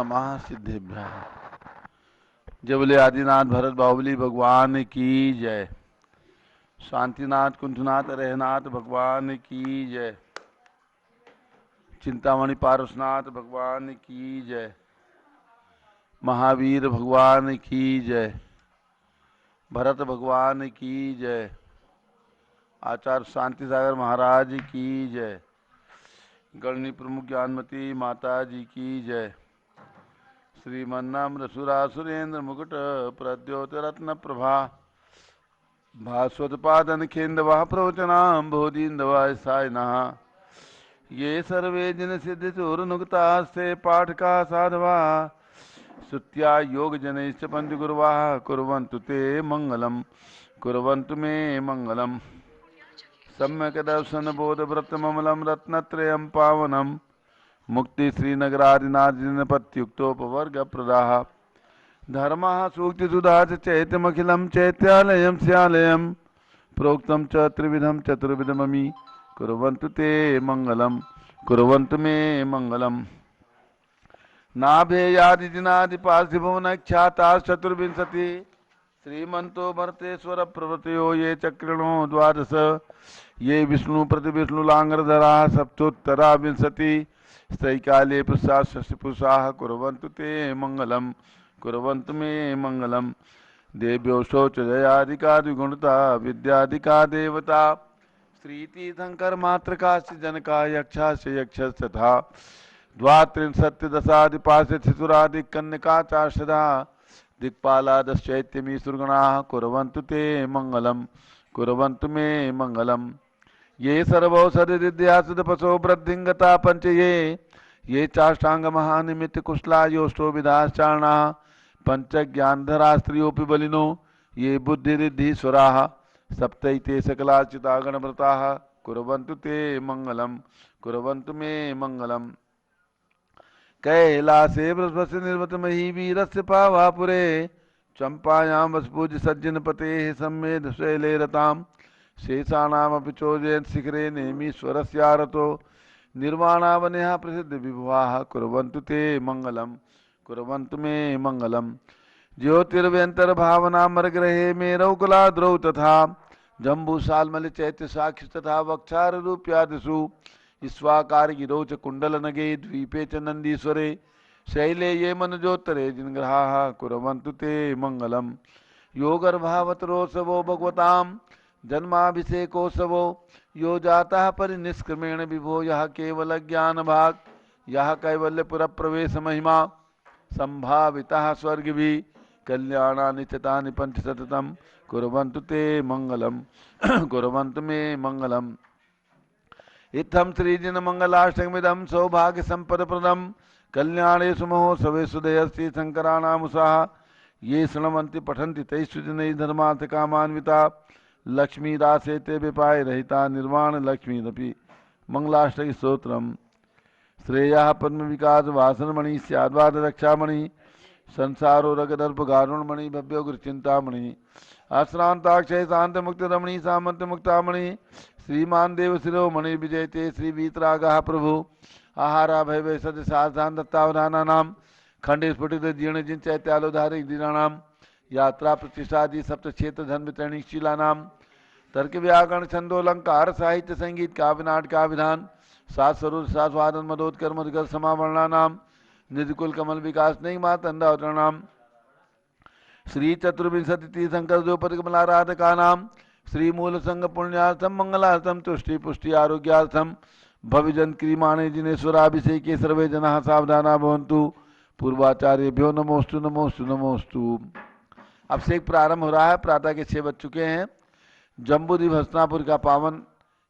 नमः सिद्धेभ्यः। जय बोले आदिनाथ भरत बाहुबली भगवान की जय। शांतिनाथ कुंठनाथ रहनाथ भगवान की जय। चिंतामणि पारसनाथ भगवान की जय। महावीर भगवान की जय। भरत भगवान की जय। आचार्य शांति सागर महाराज की जय। गणनी प्रमुख ज्ञानमती माता जी की जय। श्रीमन्नाम सुरेंद्र मुकुट प्रद्योत रत्न प्रभा भास्वतपादन खेन्दवा प्रवचनाम बोधीन्दवा सायनः ये सर्वे जन सिद्ध चोरुनुक्तास्ते पाठका साधवा श्रुत्या योग जनैश्च पंच गुरुवा कुर्वन्तु ते मंगलम कुर्वन्तु मे मंगलम। सम्यक दर्शन बोध व्रत ममलम रत्नत्रयं पावनम मुक्ति श्रीनगरादिनाथ जिनपत्युक्तोपवर्ग प्रदाः धर्मः सूक्ति सुधा चैत्यमखिलं चैत्यालयं स्यालयं प्रोक्तं च त्रिविधं चतुर्विधममि कुर्वन्तु ते मंगलम कुर्वन्तु मे मंगलम। नाभेयादिनादि पार्थिभुवनख्याता चतुर्विंशति श्रीमन्तो भरतेश्वर प्रवृत्तयो ये चक्रणो द्वादश ये विष्णु प्रतिविष्णुलांगरधरा सप्तोत्तरा विंशति स्त्रैकाले प्रसाद षष्टिपुरुषाः कुर्वन्तु ते मंगलम कुर्वन्तु मे मंगलम। देव्यो शौचजयादिका द्विगुणता विद्यादिका देवता श्रीतीर्थंकर मातृकाश्च जनका यक्षाश्च यक्षस्तथा द्वात्रिंशत्तिदशादिपाशशिशुरादिक कन्यका चार्षदा दिक्पालादश्चैत्यमी सुरगणाः कुर्वन्तु ते मंगलम कुर्वन्तु मे मंगलम। ये सर्वौषधिद्यासुदपसो वृद्धिंगता पंच ये चाष्टांग महानिमित्त कुशला योष्टो विधाश्चारणाः पंच ज्ञानधरा स्त्रियोऽपि बलिनो ये बुद्धिरिद्धीश्वराः सप्तैते सकलाचिता गणव्रताः कुर्वन्तु ते मंगलम कुर्वन्तु मे मंगलम। कैलासे बृहस्पति निर्वतमहि वीरस्य पावापुरे चंपायां वसपूज्य सज्जनपतेः सम्मेद शैले रताम् शेषाणामपि चोदयन् शिखरे नेमीश्वरस्यारतो निर्वाणावन्यः प्रसिद्ध विभुवाः कुर्वन्तु ते मंगलम कुर्वन्तु मे मंगलम। ज्योतिर्व्यन्तर्भावनामरग्रहे मेरौकुलाद्रौ तथा जम्बूसाल्मल चैत्य साक्षि तथा वक्षारूप्यादिषु ईश्वाकार गिरौ च कुण्डलनगे द्वीपे च नन्दीश्वरे शैले ये मनजोत्तरे जिनग्रहाः कुर्वन्तु ते मंगलम। योगर्भावतरोत्सवो भगवताम् जन्माभिषेकोत्सवो यो जाता परिनिष्क्रमेण विभो यह केवल ज्ञान भाग यह कैवल्यपुर प्रवेश महिमा संभाविता स्वर्ग भी कल्याणानि चितानि पंचशतम कुर्वन्तु ते मंगलम कुर्वन्तु मे मंगलम। इत्थं श्रीजिन मंगलाष्टकमिदं सौभाग्य संपद प्रदम कल्याणेषु महोत्सवेषु दयस्ति शंकराणामुषाः ये शृण्वन्ति पठन्ति तैषु जनैः धर्मार्थ कामान्विता लक्ष्मी दासे ते विपाय रहिता निर्वाण लक्ष्मीरपि। मंगलाष्टक स्तोत्रम। श्रेया पद्म विकास वासनमणि स्याद्वाद रक्षामणि संसारो रगदर्प गारुणमणि भव्योग्र चिंतामणि अश्रांताक्षय शांत मुक्त रमणि सामंत मुक्तामणि श्रीमान देव शिरोमणि विजयते श्री वीतरागः प्रभु आहारा भय सद साधान दत्तावधाना नाम खंडे स्फुटित जीर्ण जिन चैत्यालोधारिक दीनानाम यात्रा प्रतिष्ठादि सप्त क्षेत्र धन वितरणी शीला नाम तर्क व्याकरण छंदोलंकार साहित्य संगीत काव्य नाट का विधान सात स्वरूप सात स्वादन मदोत्कर मधुकर समावरणा नाम निधिकुल कमल विकास नहीं मातंदा नाम श्री चतुर्विंशति तीर्थंकर द्रौपदी कमलाराधका नाम श्री मूल संग पुण्यार्थम मंगलार्थम तुष्टि पुष्टि आरोग्यार्थम भविजन क्रीमाणे जिनेश्वराभिषेके सर्वे जनाः सावधाना भवन्तु पूर्वाचार्यभ्यो नमोस्तु नमोस्तु नमोस्तु। अभिषेक प्रारंभ हो रहा है। प्रातः के 6 बज चुके हैं। जम्बूद्वीप हस्तिनापुर का पावन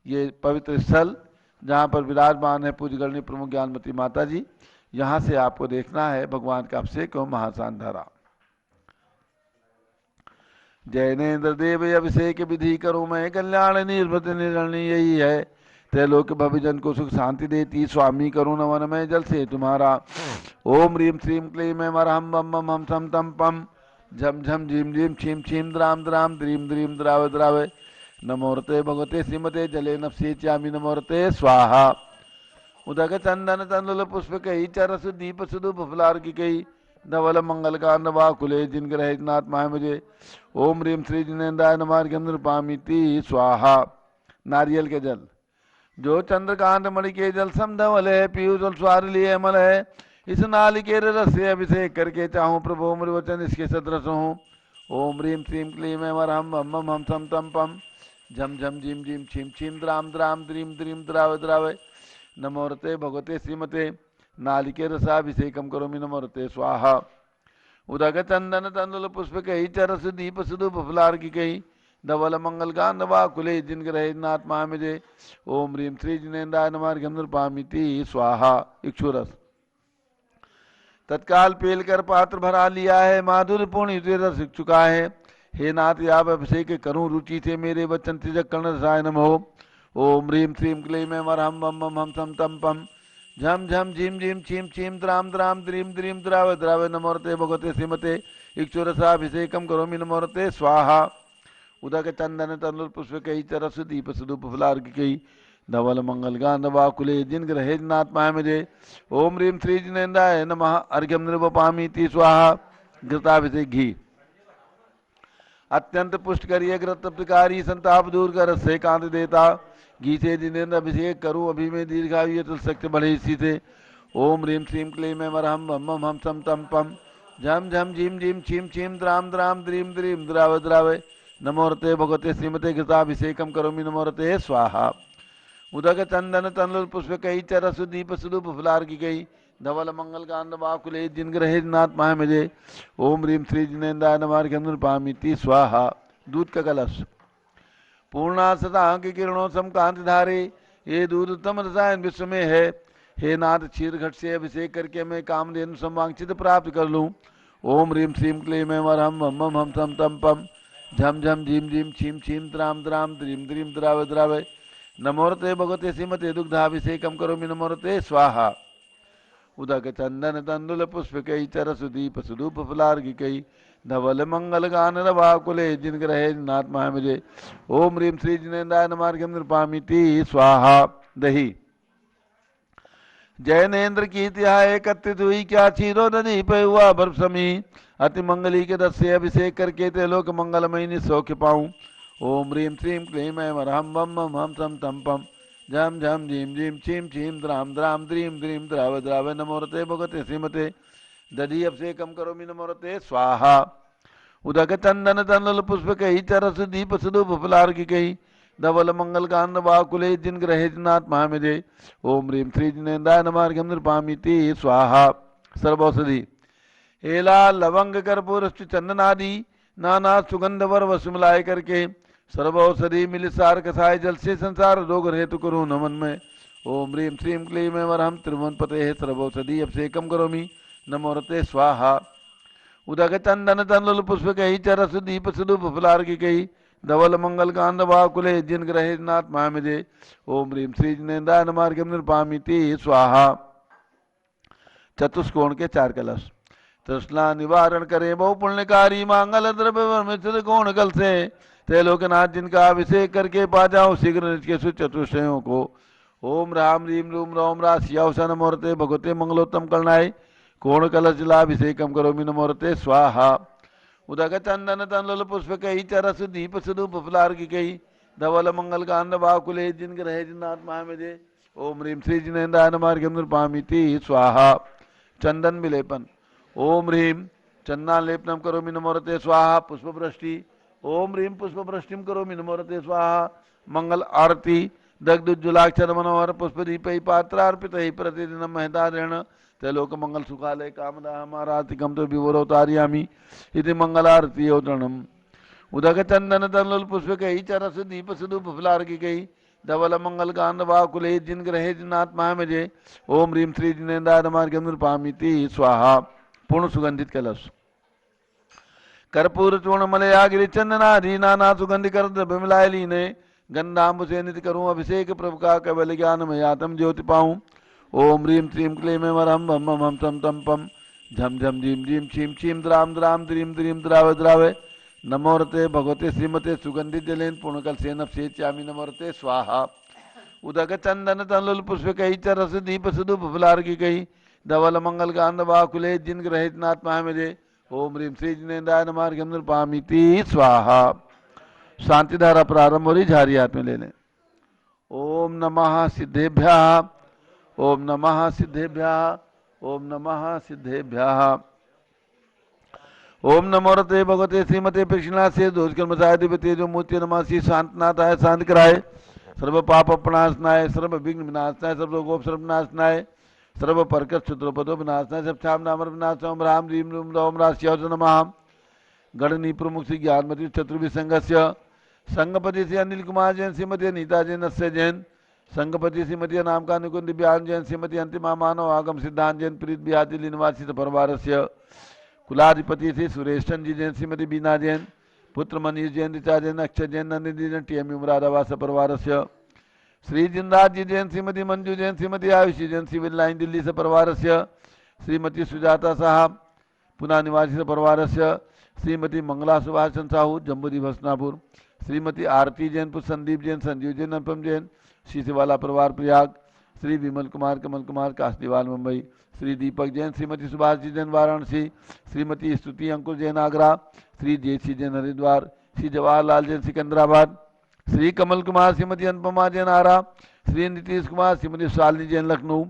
ये पवित्र स्थल जहाँ पर विराजमान है पूज्य गणनी प्रमुख ज्ञानमती माता जी, यहाँ से आपको देखना है भगवान का अभिषेक और महासान धारा। जैनेन्द्र देव अभिषेक विधि करो मैं कल्याण निर्भृत निर्णय यही है त्रैलोक भविजन को सुख शांति देती स्वामी करुण वन में जल से तुम्हारा। ओम ह्रीम श्रीम क्लीम मरहम बम बम हम थम तम पम झम झम झीम झीम छीम छीम द्राम द्राम द्रीम द्रीम द्राव द्रावे नमोरते भगवते श्रीमते जले नफसी च्यामी नमोरते स्वाहा। उदक चंदन तंदुल पुष्प कही चरस दीप सुदूप फुलार की कही धवल मंगल कांड वाकुले जिन ग्रह नाथ माय मुझे ओम रीम श्री जिनेन्द्राय नमः नृपामिति स्वाहा। नारियल के जल जो चंद्रकांत मणि के जल समधवल है पीयूष और स्वार लिए अमल है इस नालिकेर रस से अभिषेक करके चाहूँ प्रभु मेरे वचन इसके सदृश हूँ। ओम रीम श्रीम क्लीम हम हम सम तम पम झम झम झिम झिम छिम छिम द्राम द्राम द्रीम द्रीम द्राव द्रावय नमोरते भगवते श्रीमते नालिके रसाभिषेकम करोमि नमोरते स्वाहा। उदक चंदन तंदुल पुष्प कही चरस दीप सुदूप फुलार की कही धवल मंगल गांध वाकुले जिन ग्रहे नाथ महामिजे ओम रीम श्री जिनेन्द्राय नमः नृपामिति स्वाहा। इक्षुरस तत्काल पेल कर पात्र भरा लिया है माधुर्य पूर्ण रस चुका है हे नाथ आप अभिषेक करूं रुचि से मेरे वचन तिजक कर्ण रसाय नमो। ओम ह्रीम श्रीम क्लीम हम बम हम सम तम पम झम झम झिम झिम छिम छिम द्राम द्राम द्रीम द्रीम द्राव द्राव नमोरते भगवते श्रीमते इक्षुरसाभिषेकम करोमि नमोरते स्वाहा। उदक चंदन तंदुल पुष्प कही चरस दीप सुदूप फुलार की कही धवल मंगल गांध वाकुले जिन ग्रहे नाथ माय मुझे ओम ह्रीम श्री जिनेन्द्राय नमः अर्घ्यम नृपामिति स्वाहा। घृताभिषेक घी अत्यंत पुष्ट करिए घृत प्रकारी संताप दूर कर रस से कांत देता घी से जिनेन्द्र अभिषेक करूं अभी में दीर्घायु तुल शक्ति बढ़े इसी से। ओम ह्रीम श्रीम क्लीम हम बम हम सम तम पम झम झम झिम झिम छिम छिम द्राम द्राम द्रीम द्रीम द्राव द्रावय नमोरते भगवते श्रीमते घृताभिषेकम करोमि नमोरते स्वाहा। उदक चंदन तंदुल पुष्प कही चरस दीप सुदूप फुलार की गई धवल मंगल कांड वाकुले जिन ग्रहे नाथ माय मुझे ओम ह्रीम श्री जिनेन्द्राय नमः नृपामिति स्वाहा। दूध का कलश पूर्णा सदा की किरणों समकांत धारे ये दूध उत्तम रसायन विश्व में है हे नाथ क्षीर घट से अभिषेक करके मैं कामधेनु संवांछित प्राप्त कर लूं। ओम ह्रीम श्रीम क्लीम हम बम हम सम तम पम झम झम झिम झिम छिम छिम द्राम द्राम द्रीम द्रीम द्राव द्रावय नमोरते भगवते श्रीमते दुग्धाभिषेकम करोमि नमोरते स्वाहा। उदक चंदन तंदुल पुष्प कई चरस दीप सुदूप फुलार की कई धवल मंगल गान रवाकुले जिन ग्रहे नाथ माय मुझे ओम ह्रीम श्री जिनेन्द्राय नमः नृपामिति स्वाहा। दही जैनेन्द्र की तिहाय एकत्रित हुई क्या क्षीरो नदी पे हुआ बर्फ समी अति मंगली के रस से अभिषेक करके तेलोक मंगलमय निसौख्य पाऊं। ओम ह्रीम श्रीम क्लीम हम बम हम सम तम पम झम झम झीम झीम छिम छिम द्राम द्राम द्रीम द्रीम द्राव द्राव नमोरते भगवते श्रीमते दधि अभिषेकम करोमि नमोरते स्वाहा। उदक चंदन तंदुल पुष्प कही चरस दीप सुदूप फुलार की कही धवल मंगल कांड वाकुले जिन ग्रहे नाथ महामिजे ओम ह्रीम श्री जिनेन्द्राय नमः नृपामिति स्वाहा। सर्वौषधि एला लवंग कर्पूर चंदनादि नाना सुगंध वर वसु मिलाए करके सर्वौषधि मिल सार कसाय जल से संसार रोग हेतु करो नमन में। ओम ह्रीम श्रीम क्लीम हम त्रिभुवन पते सर्वौषधि अभिषेकम करोमि नमोरते स्वाहा। उदक चंदन तंदुल पुष्प कही चरस दीप सुदूप फुलार की कही धवल मंगल कांड वाकुले जिन ग्रहे नाथ माय मुझे ओम ह्रीम श्री जिनेन्द्राय नमः नृपामिति स्वाहा। चतुष्कोण के चार कलश तृष्णा निवारण करे बहु पुण्यकारी मांगल द्रव्य कोण कल से त्रैलोकनाथ जिनका अभिषेक करके पा जाओ शीघ्र निज के चतुष्टयों को। ओम राम रीम रूम रोम राशियावसा नमोरते भगवते मंगलोत्तम करनाय कोण कलश जलाभिषेकम करोमि नमोरते स्वाहा। उदक चंदन तंदुल पुष्प कही चरस दीप सुदूप फुलार की कही धवल मंगल कांड वाकुले जिन ग्रहे नाथ माय मुझे ओम ह्रीम श्री जिनेन्द्राय नमः नृपामिति स्वाहा। चंदन विलेपन ओम ह्रीम चंदनालेपनम करोमि नमोरते स्वाहा। पुष्प वृष्टि ओम ह्रीम पुष्प वृष्टिम करोमि नमोरते स्वाहा। मंगल आरती दग्धुज्ज्वलाक्षर मनोहर पुष्प दीप पात्रार्पित प्रतिदिन महदारेण त्रैलोक मंगल सुखालय कामदा हमारातिकम तो विवरोतार्यामि इति मंगलारती औतरणम। उदक चंदन तंदुल पुष्प कही चरस दीप सुदूप फुलार की कही धवल मंगल कांड वाकुले जिन ग्रहे नाथ माय मुझे ओम ह्रीम श्री जिनेन्द्राय नमः नृपामिति स्वाहा। पूर्ण सुगंधित कलश कर्पूर चूर्ण मलया गिरि चंदनादि नाना सुगंधि कर द्रव्य मिलाय लीने गंधाम्ब से नित्य करूं अभिषेक प्रभु का केवल ज्ञान में आत्म ज्योति पाऊं। ओम ह्रीम श्रीम क्लीम हम बम हम सम तम पम झम झम झीम झीम छिम छिम द्राम द्राम द्रीम द्रीम द्राव द्रावे नमोरते भगवते श्रीमते सुगंधित जलेन पूर्णकल सेन अभिषेच्यामि नमोरते स्वाहा। उदक चंदन तनुल पुष्प कही चरस दीप सुदु फुलार की कही धवल मंगल गांध बाकुले जिन ग्रहित नात्मा मेरे ओम ह्रीम श्री जिनेन्द्राय नमः पामिति स्वाहा। शांति धारा प्रारंभ हो रही, झारी हाथ में ले लें। ओम नमः सिद्धेभ्यः, ओम नमः सिद्धेभ्यः, ओम नमः सिद्धेभ्यः। ओम नमो रते भगवते श्रीमते कृष्णास्य दोषकर्मसाय दिव्य जो मूर्ति नमः श्री शांतनाथाय शांत कराए सर्व पाप प्रणाशनाय सर्व विघ्न विनाशनाय सर्व गोप सर्वनाशनाय सर्व परकत क्षुद्रपदो विनाशनाय सब छाम नामर विनाश ओम राम रीम रूम ओम राश्य नमः। गणनी प्रमुख श्री ज्ञानमती चतुर्विसंगस्य संगपति श्री अनिल कुमार जैन श्रीमती अनीता जैन अस्य जैन संगपति श्रीमती नाम का अनुकुंद दिव्यांग जैन श्रीमती अंतिमा मानव आगम सिद्धांत जैन प्रीत बिहार दिल्ली निवासी परिवार कुलाधिपति श्री सुरेश चंद जी जैन श्रीमती बीना जैन पुत्र मनीष जैन ऋचा जैन अक्षय जैन नंदिनी जैन टीएम मुरादाबाद परिवार श्री जिनराज जी जैन श्रीमती मंजू जैन श्रीमती आयुषी जैन सिविल लाइन दिल्ली से परिवार श्रीमती सुजाता साहब पुना निवासी से परिवार श्रीमती मंगला सुभाष चंद साहू जम्बूदी भसनापुर श्रीमती आरती जैन पुत्र संदीप जैन संजीव जैन अनुपम जैन शीशेवाला परिवार प्रयाग श्री विमल कुमार कमल कुमार कासलीवाल मुंबई श्री दीपक जैन श्रीमती सुभाष जी जैन वाराणसी श्रीमती स्तुति अंकुर जैन आगरा श्री जेसी जैन हरिद्वार श्री जवाहरलाल जैन सिकंदराबाद श्री कमल कुमार श्रीमती अनुपमा जैन आरा श्री नीतीश कुमार श्रीमती शालिनी जैन लखनऊ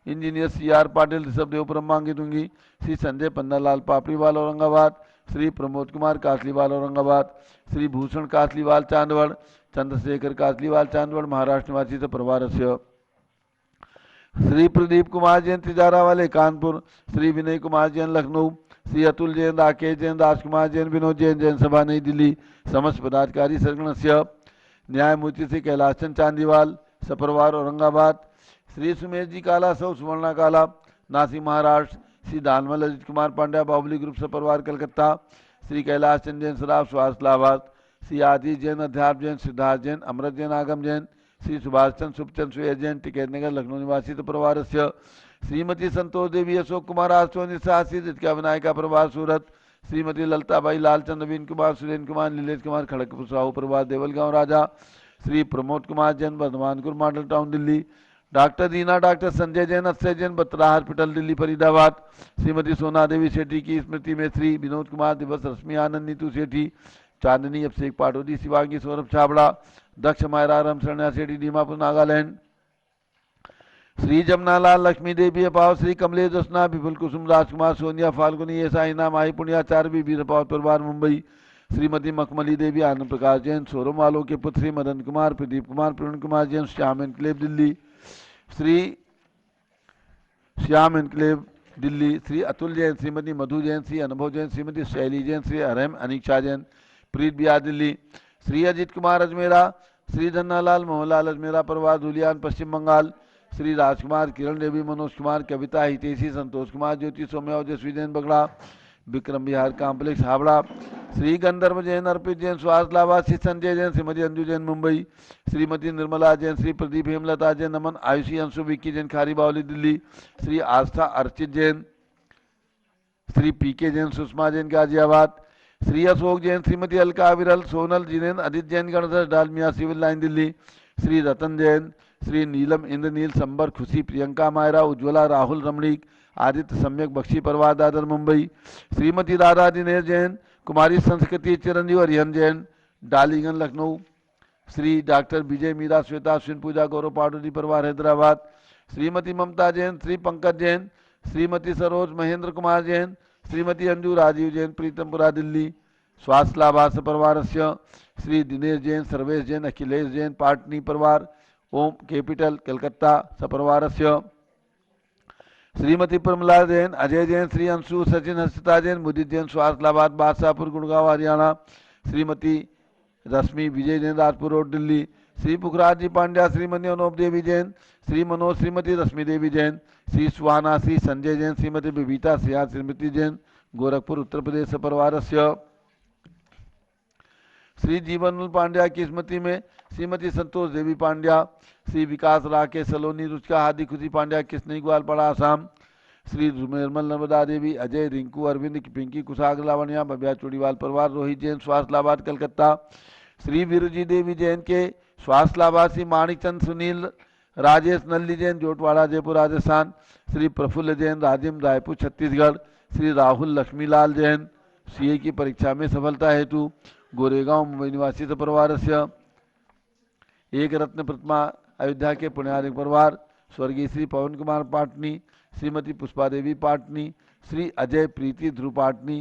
इंजीनियर CR पाटिल ऋषभदेव ब्रह्मांगी दूंगी श्री संजय पन्नालाल पापड़ीवाल औरंगाबाद श्री प्रमोद कुमार कासलीवाल औरंगाबाद श्री भूषण कासलीवाल चांदवड़ चंद्रशेखर कासलीवाल चांदवड़ महाराष्ट्र निवासी से परिवार श्री प्रदीप कुमार जैन तिजारा वाले कानपुर श्री विनय कुमार जैन लखनऊ श्री अतुल जैन राकेश जैन राजकुमार जैन विनोद जैन जैन सभा नई दिल्ली समस्त पदाधिकारी सरगण न्यायमूर्ति श्री कैलाश चंद चांदीवाल सपरिवार औरंगाबाद श्री सुमेश जी काला सौ सुवर्णा काला नासिक महाराष्ट्र श्री दानमल अजित कुमार पांड्या बाहुबली ग्रुप सपरिवार कलकत्ता श्री कैलाश चंद जैन सराफ स्वास्थ्य इलाहाबाद श्री आदिश जैन अध्यात्म जैन सिद्धार्थ जैन अमृत जैन आगम जैन श्री सुभाष चंद सुखचंद सुय जैन टिकैत नगर लखनऊ निवासी तो परिवार श्रीमती संतोष देवी अशोक कुमार आशो निशासी जितका विनायका परिवार सूरत श्रीमती ललताबाई लालचंद नवीन कुमार सुरेंद्र कुमार नीलेश कुमार खड़गपुर साहू परिवार Deolgaon Raja Shri Pramod Kumar Jain Bardhamanpur model town Delhi doctor Deena doctor Sanjay Jain Akshay Jain Batra hospital Delhi Faridabad Shrimati Sona Devi सेठी की स्मृति में श्री विनोद कुमार दिवस रश्मि आनंद नीतू सेठी चांदनी अभिषेक पाटोदी शिवांगी सौरभ छाबड़ा दक्ष मायरा राम शरणा सेठी दीमापुर नागालैंड श्री जमनालाल लक्ष्मी देवी अपाव श्री कमलेश दसना विपुल कुसुम राजकुमार सोनिया फाल्गुनी ऐसा इनाम आई पुण्याचार्य वीर अपाव परिवार मुंबई श्रीमती मखमली देवी आनंद प्रकाश जैन सोरम वालों के पुत्र श्री मदन कुमार प्रदीप कुमार प्रवीण कुमार जैन श्याम एनक्लेव दिल्ली श्री श्याम एनक्लेव दिल्ली श्री अतुल जैन श्रीमती मधु जैन श्री अनुभव जैन श्रीमती शैली जैन श्री अरहम अनिक्षा जैन प्रीत बिहार दिल्ली श्री अजित कुमार अजमेरा श्री धन्नालाल मोहनलाल अजमेरा परिवार धुलियान पश्चिम बंगाल श्री राजकुमार किरण देवी मनोज कुमार कविता हितेशी संतोष कुमार ज्योति सौम्या ओजस्वी जैन बगड़ा विक्रम विहार कॉम्प्लेक्स हावड़ा श्री गंधर्व जैन अर्पित जैन स्वास्थ्य लाभार्थ श्री संजय जैन श्रीमती अंजू जैन मुंबई श्रीमती निर्मला जैन श्री प्रदीप हेमलता जैन नमन आयुषी अंशु विक्की जैन खारी बावली दिल्ली श्री आस्था अर्चित जैन श्री PK जैन सुषमा जैन गाजियाबाद श्री अशोक जैन श्रीमती अलका विरल सोनल जिनेन्द्र अदित जैन गणधर डालमिया सिविल लाइन दिल्ली श्री रतन जैन श्री नीलम इंद्रनील संबर खुशी प्रियंका मायरा उज्ज्वला राहुल रमणीक आदित्य सम्यक बख्शी परिवार दादर मुंबई श्रीमती राधा दिनेश जैन कुमारी संस्कृति चिरंजीव हरिहन जैन डालीगंज लखनऊ श्री डॉक्टर विजय मीरा श्वेता अश्विन पूजा गौरव पाटोदी परिवार हैदराबाद श्रीमती ममता जैन श्री पंकज जैन श्रीमती सरोज महेंद्र कुमार जैन श्रीमती अंजू राजीव जैन प्रीतमपुरा दिल्ली स्वास्थ्य लाभार्थ परिवार श्री दिनेश जैन सर्वेश जैन अखिलेश जैन पाटनी परिवार ओम कैपिटल कलकत्ता सपरिवार श्रीमती प्रमला जैन अजय जैन श्री अंशु सचिन हर्षिता जैन मुदित जैन स्वास्थ्य लाभार्थ बादशाहपुर गुड़गांव हरियाणा श्रीमती रश्मि विजय जैन राजपुर रोड दिल्ली श्री पुखराज जी पांड्या श्रीमती अनूप देवी जैन श्री मनोज श्रीमती रश्मि देवी जैन श्री सुहाना श्री संजय जैन श्रीमती बबीता सिया श्रीमती जैन गोरखपुर उत्तर प्रदेश परिवार श्री जीवनलाल पांड्या की स्मृति में श्रीमती संतोष देवी पांड्या श्री विकास राकेश सलोनी रुचका हादी खुशी पांड्या किसनी ग्वालपाड़ा आसाम श्री निर्मल नर्मदा देवी अजय रिंकू अरविंद पिंकी कुशाग लावण्या बबिया चूड़ीवाल परिवार रोहित जैन स्वास्थ्य लाभार्थ कलकत्ता श्री विरुजी देवी जैन के स्वास्थलावासी माणिकचंद सुनील राजेश नल्ली जैन जोटवाड़ा जयपुर राजस्थान, श्री प्रफुल्ल जैन राजिम रायपुर छत्तीसगढ़, श्री राहुल लक्ष्मीलाल जैन सीए की परीक्षा में सफलता हेतु गोरेगांव मुंबई निवासी परिवार से एक रत्न प्रतिमा अयोध्या के पुण्यार्क परिवार स्वर्गीय श्री पवन कुमार पाटनी, श्रीमती पुष्पा देवी पाटनी, श्री अजय प्रीति ध्रुव पाटनी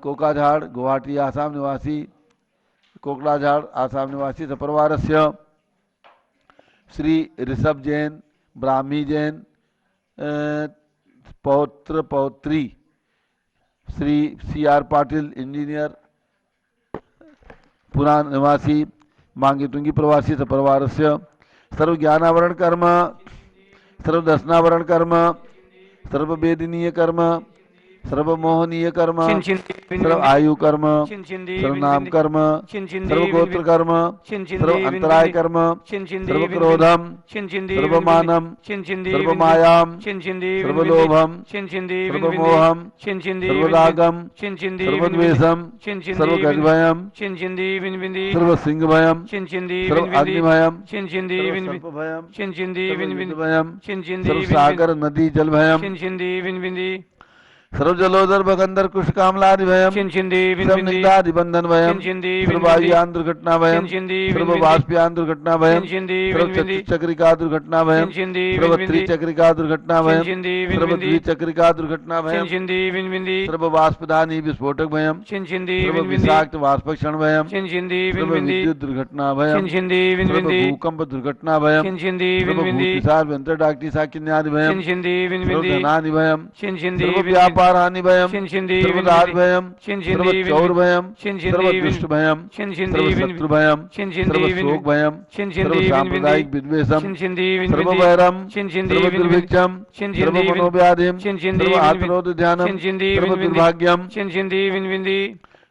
कोकाझाड़ गुवाहाटी आसाम निवासी कोकड़ाझाड़ आसाम निवासी परिवार से श्री ऋषभ जैन ब्राह्मी जैन पौत्र पौत्री Shri C R Patil engineer Pune निवासी मांगीतुंगी प्रवासी परिवार से सर्व ज्ञानावरण कर्म सर्व दर्शनावरण कर्म सर्व वेदनीय कर्म सर्व मोहनीय कर्म सर्व आयु कर्म सर्व नाम कर्म सर्व गोत्र कर्म सर्व अंतराय कर्म सर्व क्रोधम सर्व मानम सर्व मायाम सर्व लोभम सर्व मोहम सर्व रागम सर्व द्वेषम सर्व गजभयम सर्व सिंह भयम सर्व अग्निभयम सर्व भयम सर्व सागर नदी जल भयम सर्व जलोदर भगंदर कुश कामलादि भयम सर्व निंदादि बंधन भयम सर्व वायुयान दुर्घटना भयम सर्व वाष्पयान दुर्घटना भयम सर्व चक्रिका दुर्घटना भयम सर्व त्रिचक्रिका दुर्घटना भयम सर्व द्विचक्रिका दुर्घटना भयम सर्व वाष्पदानी विस्फोटक भयम सर्व विषाक्त वाष्पक्षण भयम सर्व विद्युत दुर्घटना भयम सर्व भूकंप दुर्घटना भयम सर्व भूतिसार व्यंतर डाक्टी साकिन्यादि भयम सर्व धनानि भयम सर्व व्यापार हानि भयम सर्व राज भयम सर्व चौर भयम सर्व दुष्ट भयम सर्व शत्रु भयम सर्व शोक भयम सर्व सांप्रदायिक विद्वेषम सर्व वैरम सर्व दुर्भिक्षम सर्व मनोव्याधिम सर्व आत्मरोध ध्यानम सर्व दुर्भाग्यम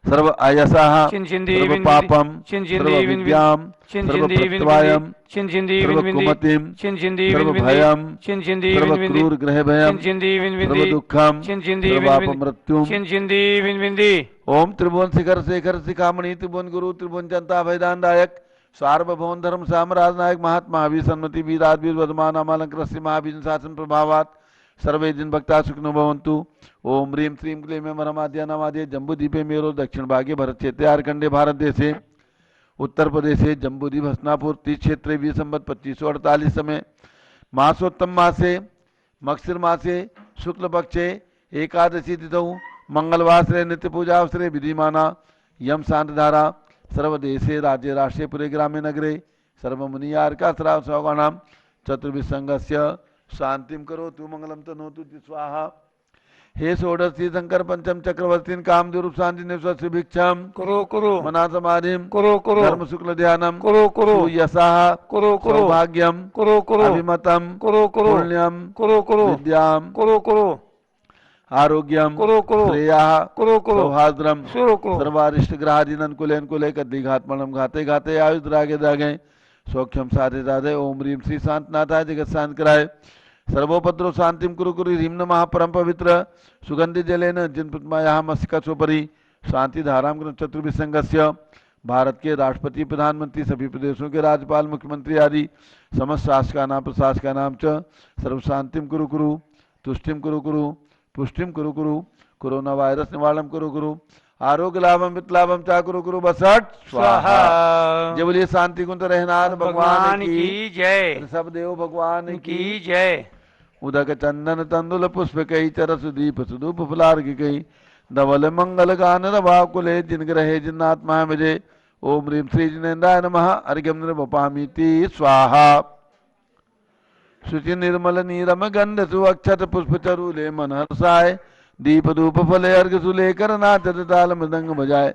सर्व अयसः सर्व पापम सर्व विद्याम सर्व प्रत्यवायम सर्व कुमतिम सर्व भयम सर्व क्रूर ग्रह भयम सर्व दुखम सर्व अपमृत्युम ओम त्रिभुवन शिखर शेखर शिखामणि त्रिभुवन गुरु त्रिभुवन जनता भयदानदायक सार्वभौम धर्म साम्राज्य नायक महात्मा महावीर सन्मति वीराधीर वर्धमान अमालंकृष्य महावीर शासन प्रभावात सर्वे जिन भक्ता सुखनो भवन्तु। ओम ह्रीं श्रीं क्लीं मरमाद्या नमाद्य जम्बूद्वीपे मेरो दक्षिण भागे भरत क्षेत्रे आर्कंडे भारत देशे उत्तर प्रदेशे जम्बूद्वीप हस्नापुर तीर्थ क्षेत्रे 20 संवत 2548 समय मासोत्तम मासे मक्षिर मासे शुक्ल पक्षे एकादशी तिथौ मंगलवासरे नित्य पूजा अवसरे विधिमाना यम शांतधारा सर्वदेशे राज्य राष्ट्रे पुरे ग्रामे नगरे सर्वमुनियार्का श्राव सौगणाम चतुर्विसंगस्य शांतिम करो तु मंगलम तनोतु स्वाहा। हे षोडशी शंकर पंचम चक्रवर्ती कामदेव शांति निवस्य भिक्षाम करो करो मना समाधिम करो करो धर्म शुक्ल ध्यानम करो करो यशः करो करो सौभाग्यम करो करो अभिमतम करो करो पुण्यम करो करो विद्याम करो करो आरोग्यम करो करो श्रेयः करो करो सौहार्द्रम करो करो सर्वारिष्ट ग्रहादीन अनुकूले अनुकूले कद्दिघात्मनम घाते घाते आयुष रागे दागे सौख्यम साधे साधे ओम ह्रीं श्री शांतनाथाय जगत शांत कराय सर्वोपद्रव शांतिम कुरु कुरु ह्रीं नमः परम पवित्र सुगंधि जलेन जिन प्रतिमायाः मस्तिकासोपरि शांति धाराम चतुर्विसंगस्य भारत के राष्ट्रपति प्रधानमंत्री सभी प्रदेशों के राज्यपाल मुख्यमंत्री आदि समस्त शासकानां प्रशासकानां च सर्व शांतिम कुरु कुरु तुष्टिम कुरु कुरु पुष्टिम कुरु कुरु कोरोना वायरस निवारणम कुरु कुरु आरोग्य लाभम वित्लाभम चा कुरु कुरु बसट स्वाहा। जय बोलिए शांति कुंत रहनाथ भगवान की जय, सब देव भगवान की जय। उदक चंदन तंदुल पुष्प कई चरस दीप सुदूप फुलार्घ कई धवल मंगल गान रवाकुले जिन ग्रहे जिन्नात्मा विजय ओम ह्रीं श्री जिनेन्द्राय नमः अर्घ्यम निर्वपामीति स्वाहा। शुचि निर्मल नीरम गंध सुअक्षत पुष्प चरूले मन हर्षाय दीप धूप फले अर्घ सुलेकर नाचत ताल मृदंग बजाए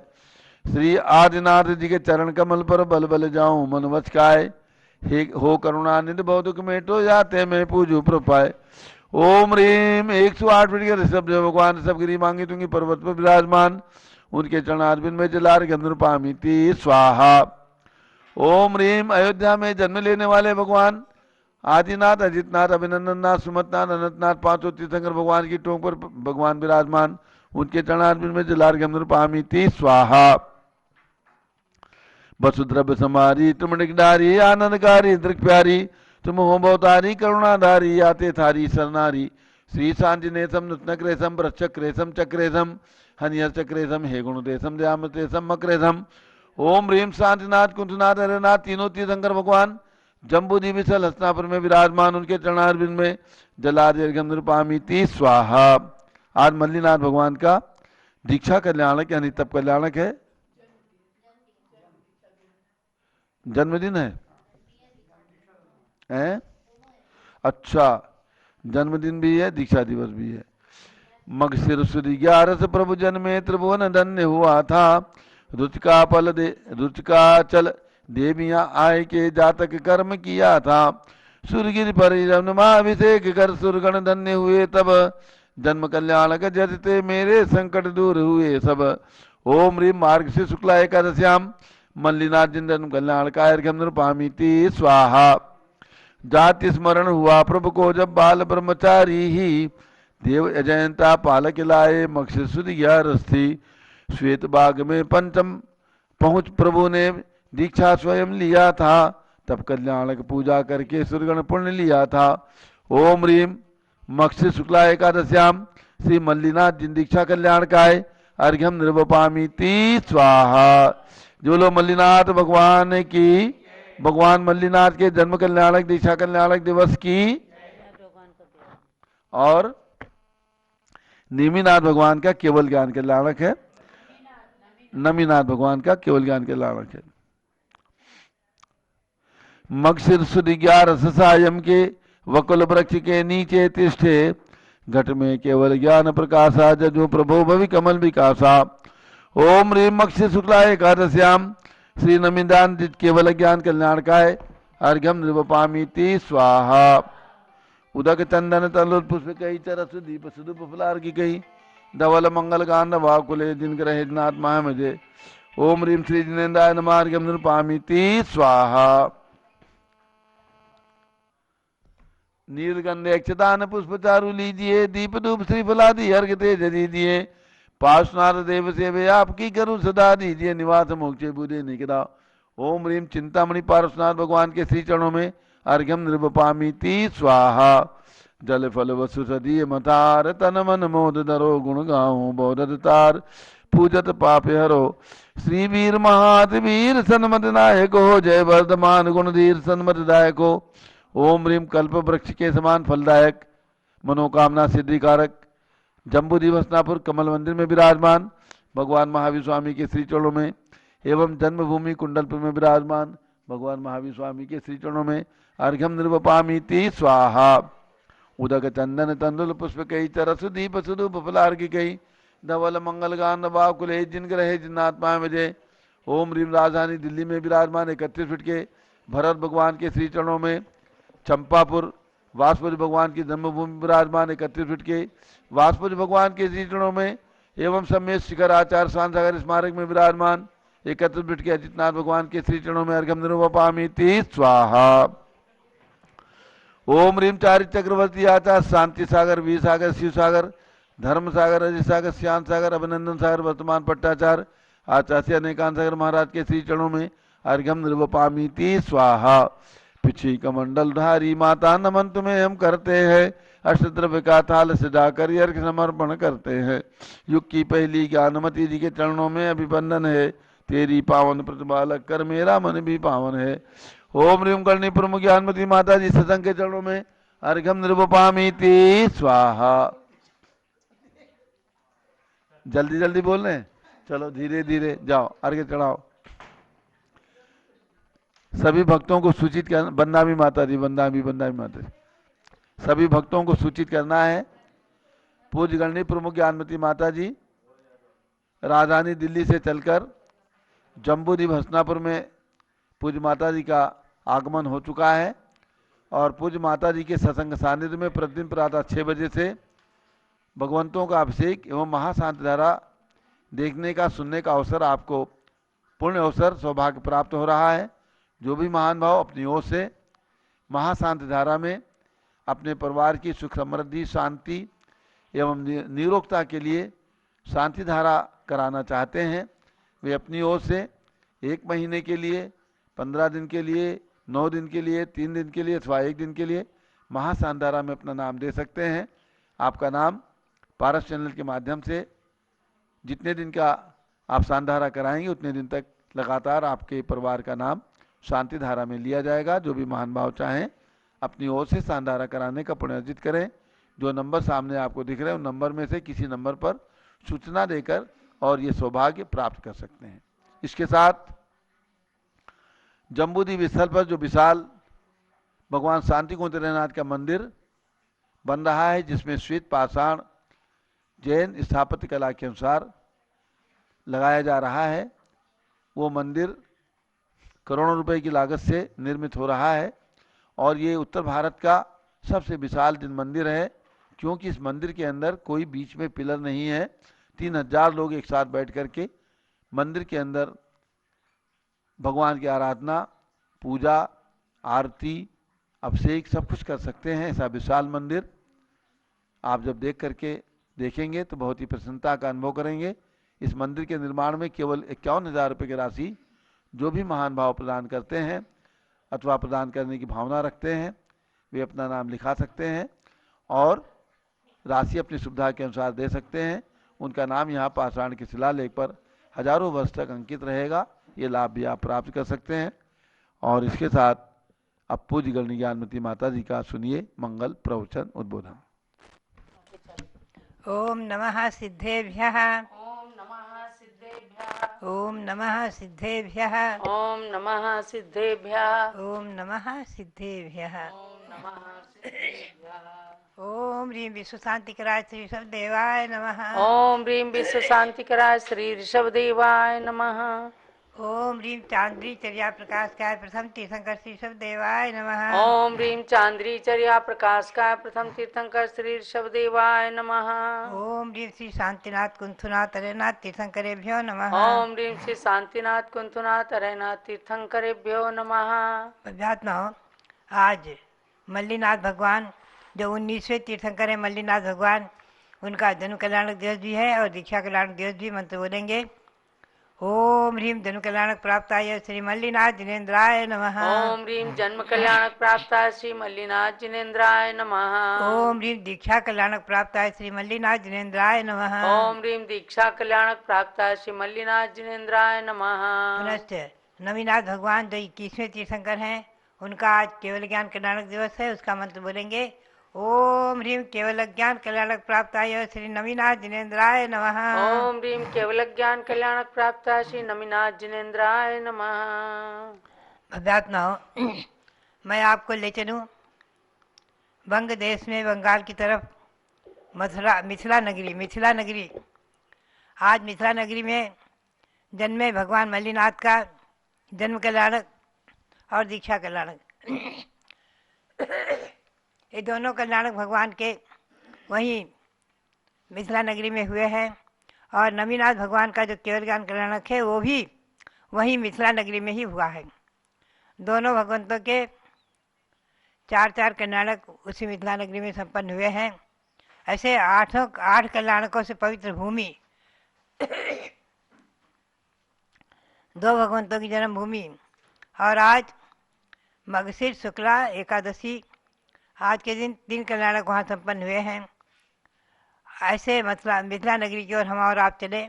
श्री आदिनाथ जी के चरण कमल पर बल बल जाऊं मन वचकाय हे हो करुणानिधि बहुदुख मेटो जाते मैं पूजू प्रपाय ओम ह्रीं 108 फीट के ऋषभ देव भगवान ऋषभ गिरी मांगी तुंगी पर्वत पर विराजमान उनके चरणारविंद में जलार गंधर्पामिति स्वाहा। ओम ह्रीं अयोध्या में जन्म लेने वाले भगवान आदिनाथ अजितनाथ अभिनंदननाथ सुमतनाथ अनंतनाथ पांचों तीर्थंकर भगवान की टोंक पर भगवान विराजमान उनके चरणारविंद में जलार गंधर्पामिति स्वाहा। वसुद्रव्य समारी तुम निगडारी आनंदकारी दृक प्यारी तुम हो बहुतारी करुणाधारी आते थारी सरनारी श्री शांतिनेशम नृत्नक्रेशम वृक्षक्रेशम चक्रेशम हनियर चक्रेशम हे गुणदेशम दयामतेशम मक्रेशम। ओम ह्रीम शांतिनाथ कुंठनाथ हरनाथ तीनों तीर्थंकर भगवान जम्बूद्वीप विशल हस्तिनापुर में विराजमान, उनके चरणारविंद में जलादीर्घम निरुपामीति स्वाहा। आज मल्लीनाथ भगवान का दीक्षा कल्याणक यानी तप कल्याणक है, जन्मदिन है हैं? अच्छा, जन्मदिन भी है, दीक्षा दिवस भी है। मगशिर सुद 11 से प्रभु जन्मे त्रिभुवन धन्य हुआ था, रुचिका पल दे रुचिका चल देवियां आय के जातक कर्म किया था, सुरगिर पर महाभिषेक कर सुरगण धन्य हुए तब, जन्म कल्याणक जजते मेरे संकट दूर हुए सब। ओम ह्रीम मार्ग से शुक्ला एकादश्याम मल्लीनाथ जिन कल्याणकाय नृपामीति स्वाहा। जाति स्मरण हुआ प्रभु को जब बाल ब्रह्मचारी ही, देव अजयंता पालक लाए मक्ष सुध 11 थी, श्वेत बाग में पंचम पहुंच प्रभु ने दीक्षा स्वयं लिया था, तब कल्याणक पूजा करके सुरगण पुण्य लिया था। ओम ह्रीम मक्ष शुक्ला एकादश्याम श्री मल्लीनाथ जिन दीक्षा कल्याणकाय अर्घ्यम निर्वपामीति स्वाहा। जो लोग मल्लीनाथ भगवान की, भगवान मल्लीनाथ के जन्म कल्याणक दीक्षा कल्याणक दिवस की और नेमिनाथ भगवान का केवल ज्ञान कल्याणक है, नमीनाथ भगवान का केवल ज्ञान कल्याणक है। मगशिर सुद 11 सायम के वकुल वृक्ष के नीचे तिष्ठे, घट में केवल ज्ञान प्रकाशा जजो प्रभो भवि कमल विकासा। ओम ह्रीम मक्ष शुक्ला एकादश्याम श्री नमिदान केवल ज्ञान कल्याणकाय अर्घ्यम निर्वपामीति स्वाहा। उदक चंदन तलुल पुष्प कई चरस दीप सुदुप फलार की कई, धवल मंगल गांध वाकुले दिन ग्रहे नाथ महामजे। ओम ह्रीम श्री जिनेन्द्राय नमः अर्घ्यम निर्वपामीति स्वाहा। नीलगंधे अक्षतान पुष्प चारु लीजिए, दीप धूप श्रीफलादि अर्घ तेज दीजिए, पार्श्वनाथ देव सेवे आपकी करूँ सदा दीजिए, निवास मोक्षे बुद्धे निकदा। ओम ह्रीम चिंतामणि पार्श्वनाथ भगवान के श्री चरणों में अर्घ्यम निर्वपामीति स्वाहा। जल फल वसु सदीय मतार तन मन मोद धरो, गुण गाऊं बोधत तार पूजत पाप हरो। श्री वीर महावीर सन्मत नायक हो, जय वर्धमान गुणधीर सन्मत दायक हो। ओम ह्रीम कल्प वृक्ष के समान फलदायक मनोकामना सिद्धिकारक जम्बूद्वीप हस्तिनापुर कमल मंदिर में विराजमान भगवान महावीर स्वामी के श्री चरणों में एवं जन्मभूमि कुंडलपुर में विराजमान भगवान महावीर स्वामी के श्री चरणों में अर्घ्यम निर्वपामीति स्वाहा। उदक चंदन तंदुल पुष्प कई चरस दीप सुदूप फलार्घ्य कई, धवल मंगल गान वाकुले जिन ग्रहे जिन्नात्मा विजय। ओम ह्रीम राजधानी दिल्ली में विराजमान 31 फीट के भरत भगवान के श्री चरणों में, चंपापुर वासुदेव भगवान की जन्मभूमि विराजमान 31 फीट के वासुदेव भगवान के श्री चरणों में एवं समेत शिखर आचार्य शांतसागर स्मारक में विराजमान 31 फीट के अजितनाथ भगवान के श्री चरणों में अर्घ्यम निर्वपामीति स्वाहा। ओम ह्रीम चारि चक्रवर्ती आचार्य शांति सागर, वीर सागर, शिव सागर, धर्म सागर, अजय सागर, श्याम सागर, अभिनंदन सागर, वर्तमान पट्टाचार्य आचार्य अनेकांत सागर महाराज के श्री चरणों में अर्घ्यम निर्वपामीति स्वाहा। पिछी कमंडल धारी माता नमन तुम्हें हम करते हैं, अष्टद्रव्य का थाल सजाकर अर्घ्य समर्पण करते हैं। युग की पहली ज्ञानमती जी के चरणों में अभिवंदन है, तेरी पावन प्रतिपालक कर मेरा मन भी पावन है। ओम ह्रीम करणी प्रमुख ज्ञानमती माता जी सत्संग के चरणों में अर्घ्यम निर्वपामीति स्वाहा। जल्दी जल्दी बोल रहे हैं, चलो धीरे धीरे जाओ, अर्घ्य चढ़ाओ। सभी भक्तों को सूचित करना, बंदा भी माता जी, बंदा भी माता जी, सभी भक्तों को सूचित करना है। पूज्य गणनी प्रमुख ज्ञानमती माता जी राजधानी दिल्ली से चलकर जम्बूद्वीप हस्तिनापुर में पूज्य माता जी का आगमन हो चुका है और पूज्य माता जी के सत्संग सानिध्य में प्रतिदिन प्रातः 6 बजे से भगवंतों का अभिषेक एवं महाशांति धारा देखने का, सुनने का अवसर, आपको पुण्य अवसर सौभाग्य प्राप्त हो रहा है। जो भी महान भाव अपनी ओर से महाशांति धारा में अपने परिवार की सुख समृद्धि शांति एवं निरोगता के लिए शांति धारा कराना चाहते हैं, वे अपनी ओर से 1 महीने के लिए, 15 दिन के लिए, 9 दिन के लिए, 3 दिन के लिए अथवा 1 दिन के लिए महासांधारा में अपना नाम दे सकते हैं। आपका नाम पारस चैनल के माध्यम से जितने दिन का आप सांधारा कराएंगे उतने दिन तक लगातार आपके परिवार का नाम शांति धारा में लिया जाएगा। जो भी महान भाव चाहें अपनी ओर से सांधारा कराने का पुण्य अर्जित करें। जो नंबर सामने आपको दिख रहे हैं उन नंबर में से किसी नंबर पर सूचना देकर और ये सौभाग्य प्राप्त कर सकते हैं। इसके साथ जम्बूद्वीप स्थल पर जो विशाल भगवान शांति कुंजनाथ का मंदिर बन रहा है, जिसमें श्वेत पाषाण जैन स्थापत्य कला के अनुसार लगाया जा रहा है, वो मंदिर करोड़ों रुपए की लागत से निर्मित हो रहा है और ये उत्तर भारत का सबसे विशाल मंदिर है, क्योंकि इस मंदिर के अंदर कोई बीच में पिलर नहीं है। 3000 लोग एक साथ बैठ करके मंदिर के अंदर भगवान की आराधना, पूजा, आरती, अभिषेक सब कुछ कर सकते हैं। ऐसा विशाल मंदिर आप जब देखेंगे तो बहुत ही प्रसन्नता का अनुभव करेंगे। इस मंदिर के निर्माण में केवल 51,000 रुपये की राशि जो भी महान भाव प्रदान करते हैं अथवा प्रदान करने की भावना रखते हैं वे अपना नाम लिखा सकते हैं और राशि अपनी सुविधा के अनुसार दे सकते हैं। उनका नाम यहाँ पाषाण के शिलालेख पर हजारों वर्ष तक अंकित रहेगा। ये लाभ भी आप प्राप्त कर सकते हैं। और इसके साथ अब पूज्य गणनी ज्ञानमती माता जी का सुनिए मंगल प्रवचन उद्बोधन। ओम नमः सिद्धेभ्यः। ओम नमः सिद्धेभ्यः। ओम नमः सिद्धेभ्यः। ओम नमः सिद्धेभ्यः। ओम नमः सिद्धेभ्यः। ओम नमः सिद्धेभ्यः। ओम ह्रीं विश्व शांतिकराय श्री ऋषभ देवाय नमः। ओम ह्रीं विश्व शांतिकराय श्री ऋषभ देवाय नमः। ओम ह्रीं चांद्री चर्या प्रकाशकाय प्रथम तीर्थंकर श्री ऋषभ देवाय नमः। ओम ह्रीं चांद्री चर्या प्रकाशकाय प्रथम तीर्थंकर श्री ऋषभ देवाय नमः। ओम ह्रीं श्री शांतिनाथ कुंथुनाथ अरेनाथ तीर्थंकरेभ्यो नमः। ओम ह्रीं श्री शांतिनाथ कुंथुनाथ अरेनाथ तीर्थंकरेभ्यो नमः। अध्यात्म आज मल्लीनाथ भगवान जो 19वें तीर्थंकर है मल्लीनाथ भगवान, उनका जन्म कल्याणक दिवस भी है और दीक्षा कल्याणक दिवस भी। मंत्र बोलेंगे। ओम ह्रीं जन्म कल्याणक प्राप्ताय श्री मल्लीनाथ जिनेन्द्राय नमः। ओम ह्रीं जन्म कल्याणक प्राप्ताय श्री मल्लीनाथ जिनेन्द्राय नमः। ओम ह्रीं दीक्षा कल्याणक प्राप्ताय श्री मल्लीनाथ जिनेन्द्राय नमः। ओम ह्रीं दीक्षा कल्याणक प्राप्ताय श्री मल्लीनाथ जिनेन्द्राय नमः। पुनश्च नवीनाथ भगवान जो 21वें तीर्थंकर हैं, उनका आज केवल ज्ञान कल्याणक दिवस है। उसका मंत्र बोलेंगे। ओम ह्रीं केवल ज्ञान कल्याणक प्राप्ताय श्री नवीनाथ जिनेन्द्राय नमः। ओम ह्रीं केवल ज्ञान कल्याणक प्राप्ताय श्री नवीनाथ जिनेन्द्राय नमः। अध्यात्म मैं आपको ले चलूं वंग देश में, बंगाल की तरफ मिथिला नगरी। आज मिथिला नगरी में जन्मे भगवान मल्लीनाथ का जन्म कल्याणक और दीक्षा कल्याणक ये दोनों कल्याणक भगवान के वहीं मिथिला नगरी में हुए हैं और नवीनाथ भगवान का जो केवल ज्ञान कल्याणक है वो भी वहीं मिथिला नगरी में ही हुआ है। दोनों भगवंतों के 4 कल्याणक उसी मिथिला नगरी में संपन्न हुए हैं। ऐसे 8 कल्याणकों से पवित्र भूमि, 2 भगवंतों की जन्मभूमि। और आज मगशीर शुक्ला एकादशी, आज के दिन 3 कल्याणक वहाँ संपन्न हुए हैं। ऐसे मिथिला नगरी की ओर हम और आप चले,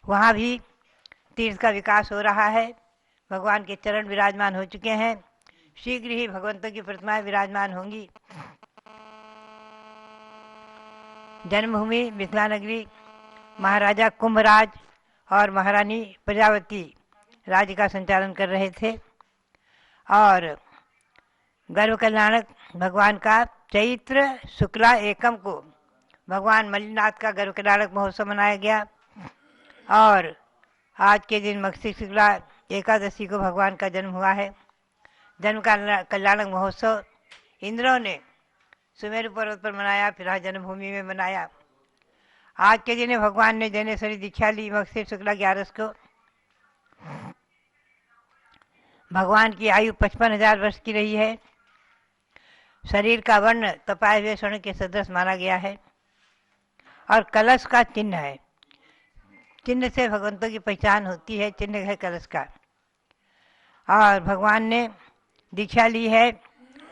वहाँ भी तीर्थ का विकास हो रहा है। भगवान के चरण विराजमान हो चुके हैं, शीघ्र ही भगवंतों की प्रतिमाएं विराजमान होंगी। जन्मभूमि मिथिला नगरी, महाराजा कुंभराज और महारानी प्रजावती राज्य का संचालन कर रहे थे और गर्भ कल्याणक भगवान का चैत्र शुक्ला एकम को भगवान मल्लीनाथ का गर्भ कल्याणक महोत्सव मनाया गया और आज के दिन मगशीर शुक्ला एकादशी को भगवान का जन्म हुआ है। जन्म कल्याणक महोत्सव इंद्रों ने सुमेरु पर्वत पर मनाया, फिर आज जन्मभूमि में मनाया। आज के दिन भगवान ने जैनेश्वरी दीक्षा ली मगशीर शुक्ला 11 को। भगवान की आयु 55,000 वर्ष की रही है। शरीर का वर्ण तपाए हुए स्वर्ण के सदृश माना गया है और कलश का चिन्ह है। चिन्ह से भगवंतों की पहचान होती है, चिन्ह है कलश का। और भगवान ने दीक्षा ली है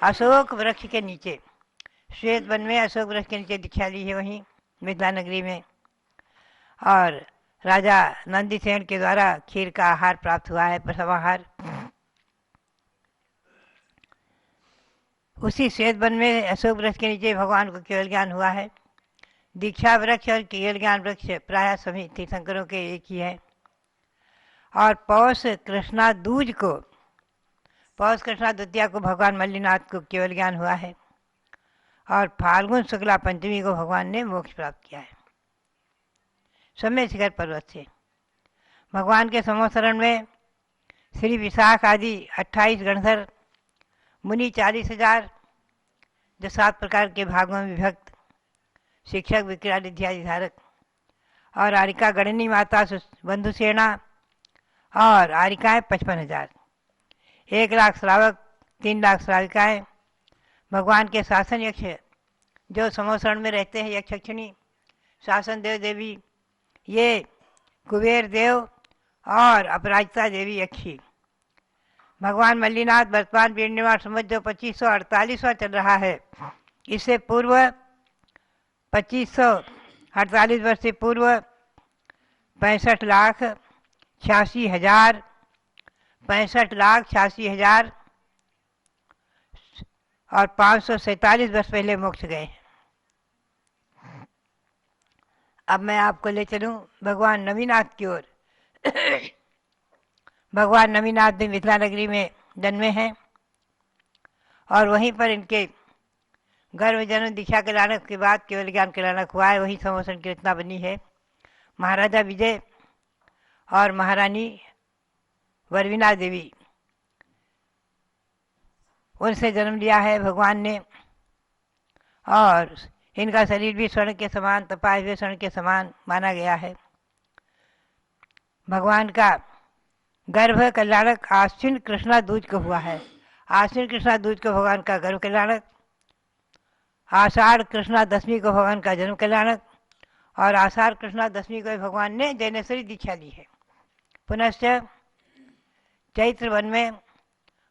अशोक वृक्ष के नीचे, श्वेत वन में अशोक वृक्ष के नीचे दीक्षा ली है, वहीं मिथिला नगरी में। और राजा नंदीसेन के द्वारा खीर का आहार प्राप्त हुआ है, प्रथम आहार। उसी श्वेत वन में अशोक वृक्ष के नीचे भगवान को केवल ज्ञान हुआ है। दीक्षा वृक्ष और केवल ज्ञान वृक्ष प्रायः सभी तीर्थंकरों के एक ही है। और पौष कृष्णा दूज को, पौष कृष्णा द्वितीया को भगवान मल्लीनाथ को केवल ज्ञान हुआ है। और फाल्गुन शुक्ला पंचमी को भगवान ने मोक्ष प्राप्त किया है समय शिखर पर्वत से। भगवान के संवत्सरण में श्री विशाख आदि 28 गणधर मुनि 40,000 जो 7 प्रकार के भागों में विभक्त, शिक्षक विक्राल इत्यादि धारक, और आरिका गणनी माता बंधुसेना और आरिकाएँ 55,000, 1 लाख श्रावक, 3 लाख श्राविकाएँ। भगवान के शासन यक्ष जो संवत्सरण में रहते हैं, यक्षक्षिणी, शासन देव देवी, ये कुबेर देव और अपराजिता देवी यक्षी। भगवान मल्लीनाथ वर्तमान पूर्णिमा संवत जो 2548वां चल रहा है, इससे पूर्व 2548 वर्ष से पूर्व 65,86,000 और 547 वर्ष पहले मोक्ष गए। अब मैं आपको ले चलूं भगवान नवीनाथ की ओर। भगवान नवीनाथ भी मिथिला नगरी में जन्मे हैं और वहीं पर इनके गर्भ जन्म दीक्षा कल्याणक के बाद केवल ज्ञान कल्याणक हुआ है। वही संवत्सर की रचना बनी है। महाराजा विजय और महारानी वरवीना देवी, उनसे जन्म लिया है भगवान ने। और इनका शरीर भी स्वर्ण के समान, तपाए हुए स्वर्ण के समान माना गया है। भगवान का गर्भ कल्याणक आश्विन कृष्णा दूज को हुआ है। आश्विन कृष्णा दूज को भगवान का गर्भ कल्याणक, आषाढ़ कृष्णा दशमी को भगवान का जन्म कल्याणक, और आषाढ़ कृष्णा दशमी को भगवान ने जैनेश्वरी दीक्षा ली है। पुनश्च चैत्र वन में,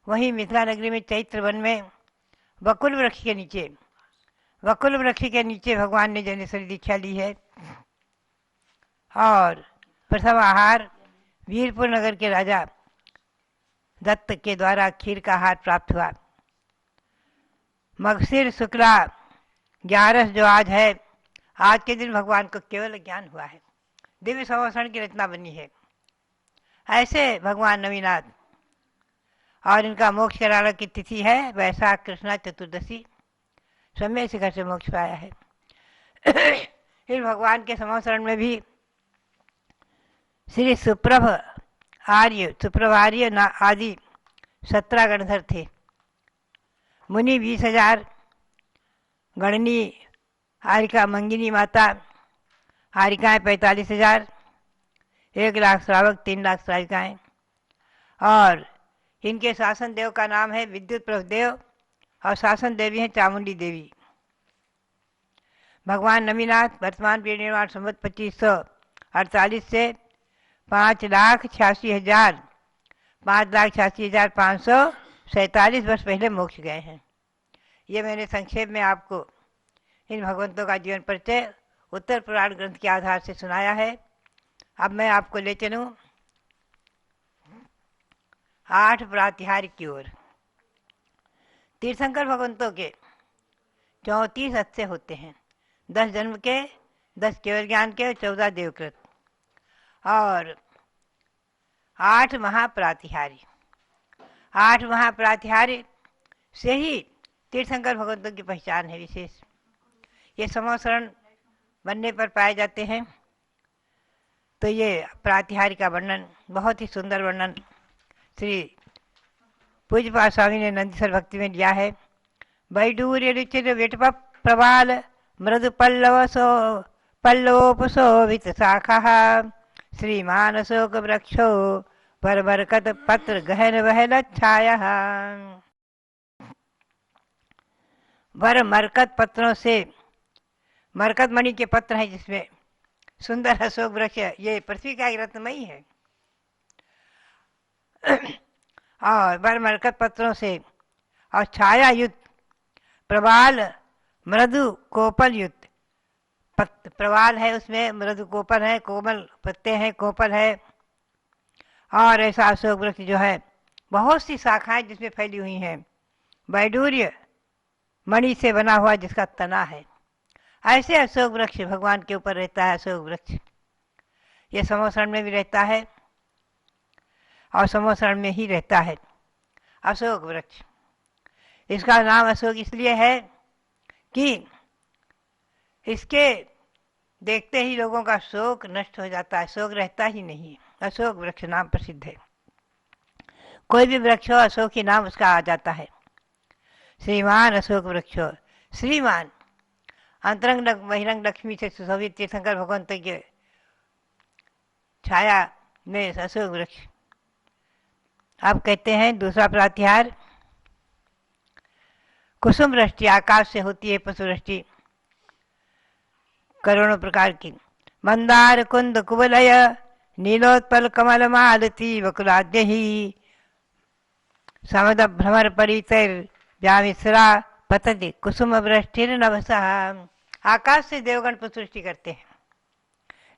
वहीं मिथिला नगरी में चैत्र वन में वकुल वृक्ष के नीचे, वकुल वृक्ष के नीचे भगवान ने जैनेश्वरी दीक्षा ली है। और प्रथम आहार वीरपुर नगर के राजा दत्त के द्वारा खीर का आहार प्राप्त हुआ। मगशिर शुक्ला 11 जो आज है, आज के दिन भगवान को केवल ज्ञान हुआ है। दिव्य संवत्सरण की रचना बनी है। ऐसे भगवान नवीनाथ, और इनका मोक्ष कराने की तिथि है वैशाख कृष्णा चतुर्दशी। समय शिखर से मोक्ष पाया है। फिर भगवान के संवत्सरण में भी श्री सुप्रभ आर्य आदि 17 गणधर थे। मुनि 20,000, गणनी आरिका मंगिनी माता आरिकाएँ 45,000, 1 लाख श्रावक, 3 लाख श्राविकाएँ। और इनके शासन देव का नाम है विद्युत प्रभदेव और शासन देवी हैं चामुंडी देवी। भगवान नवीनाथ वर्तमान पूर्णिमा संवत 2548 से 5,86,547 वर्ष पहले मोक्ष गए हैं। ये मैंने संक्षेप में आपको इन भगवंतों का जीवन परिचय उत्तर पुराण ग्रंथ के आधार से सुनाया है। अब मैं आपको ले चलूँ 8 प्रातिहार्य की ओर। तीर्थंकर भगवंतों के 34 अच्छे होते हैं, 10 जन्म के, 10 केवल ज्ञान के, 14 देवकृत, और 8 महाप्रातिहार्य। 8 महाप्रातिहार्य से ही तीर्थंकर भगवंतों की पहचान है विशेष। ये संवत्सरण बनने पर पाए जाते हैं। तो ये प्रातिहार्य का वर्णन, बहुत ही सुंदर वर्णन श्री पूज्यपाद स्वामी ने नंदीसर भक्ति में दिया है। वैडूर्य रुचिर विटप प्रबाल मृदु पल्लोपशोभित शाखा श्रीमान अशोक वृक्षो पर बरकत पत्र गहन वहल छाया। वर मरकत पत्रों से, मरकत मणि के पत्र हैं जिसमें सुंदर अशोक वृक्ष ये पृथ्वी का एक रत्नमयी है और बरमरकत पत्रों से और छाया युक्त प्रवाल मृदु कोपल युक्त प्रवाल है, उसमें मृदु कोपल है, कोमल पत्ते हैं, कोपल है। और ऐसा अशोक वृक्ष जो है बहुत सी शाखाएं जिसमें फैली हुई हैं, वैडूर्य मणि से बना हुआ जिसका तना है, ऐसे अशोक वृक्ष भगवान के ऊपर रहता है। अशोक वृक्ष ये समोसरण में भी रहता है और समोसरण में ही रहता है अशोक वृक्ष। इसका नाम अशोक इसलिए है कि इसके देखते ही लोगों का शोक नष्ट हो जाता है, शोक रहता ही नहीं। अशोक वृक्ष नाम प्रसिद्ध है, कोई भी वृक्ष हो अशोक ही नाम उसका आ जाता है। श्रीमान अशोक वृक्ष हो, श्रीमान अंतरंग बहिरंग लक्ष्मी से सुशोभित तीर्थंकर भगवंत के छाया में अशोक वृक्ष। अब कहते हैं दूसरा प्रातिहार, कुसुम वृष्टि आकाश से होती है पुष्प वृष्टि करोड़ों प्रकार की। मंदार कुंद कुवलय नीलोत्पल कमल मालती वकुलाद्य ही समद भ्रमर परितर व्यामिश्रा पतति कुसुम वृष्टिर नभसा। आकाश से देवगण पुष्प वृष्टि करते हैं।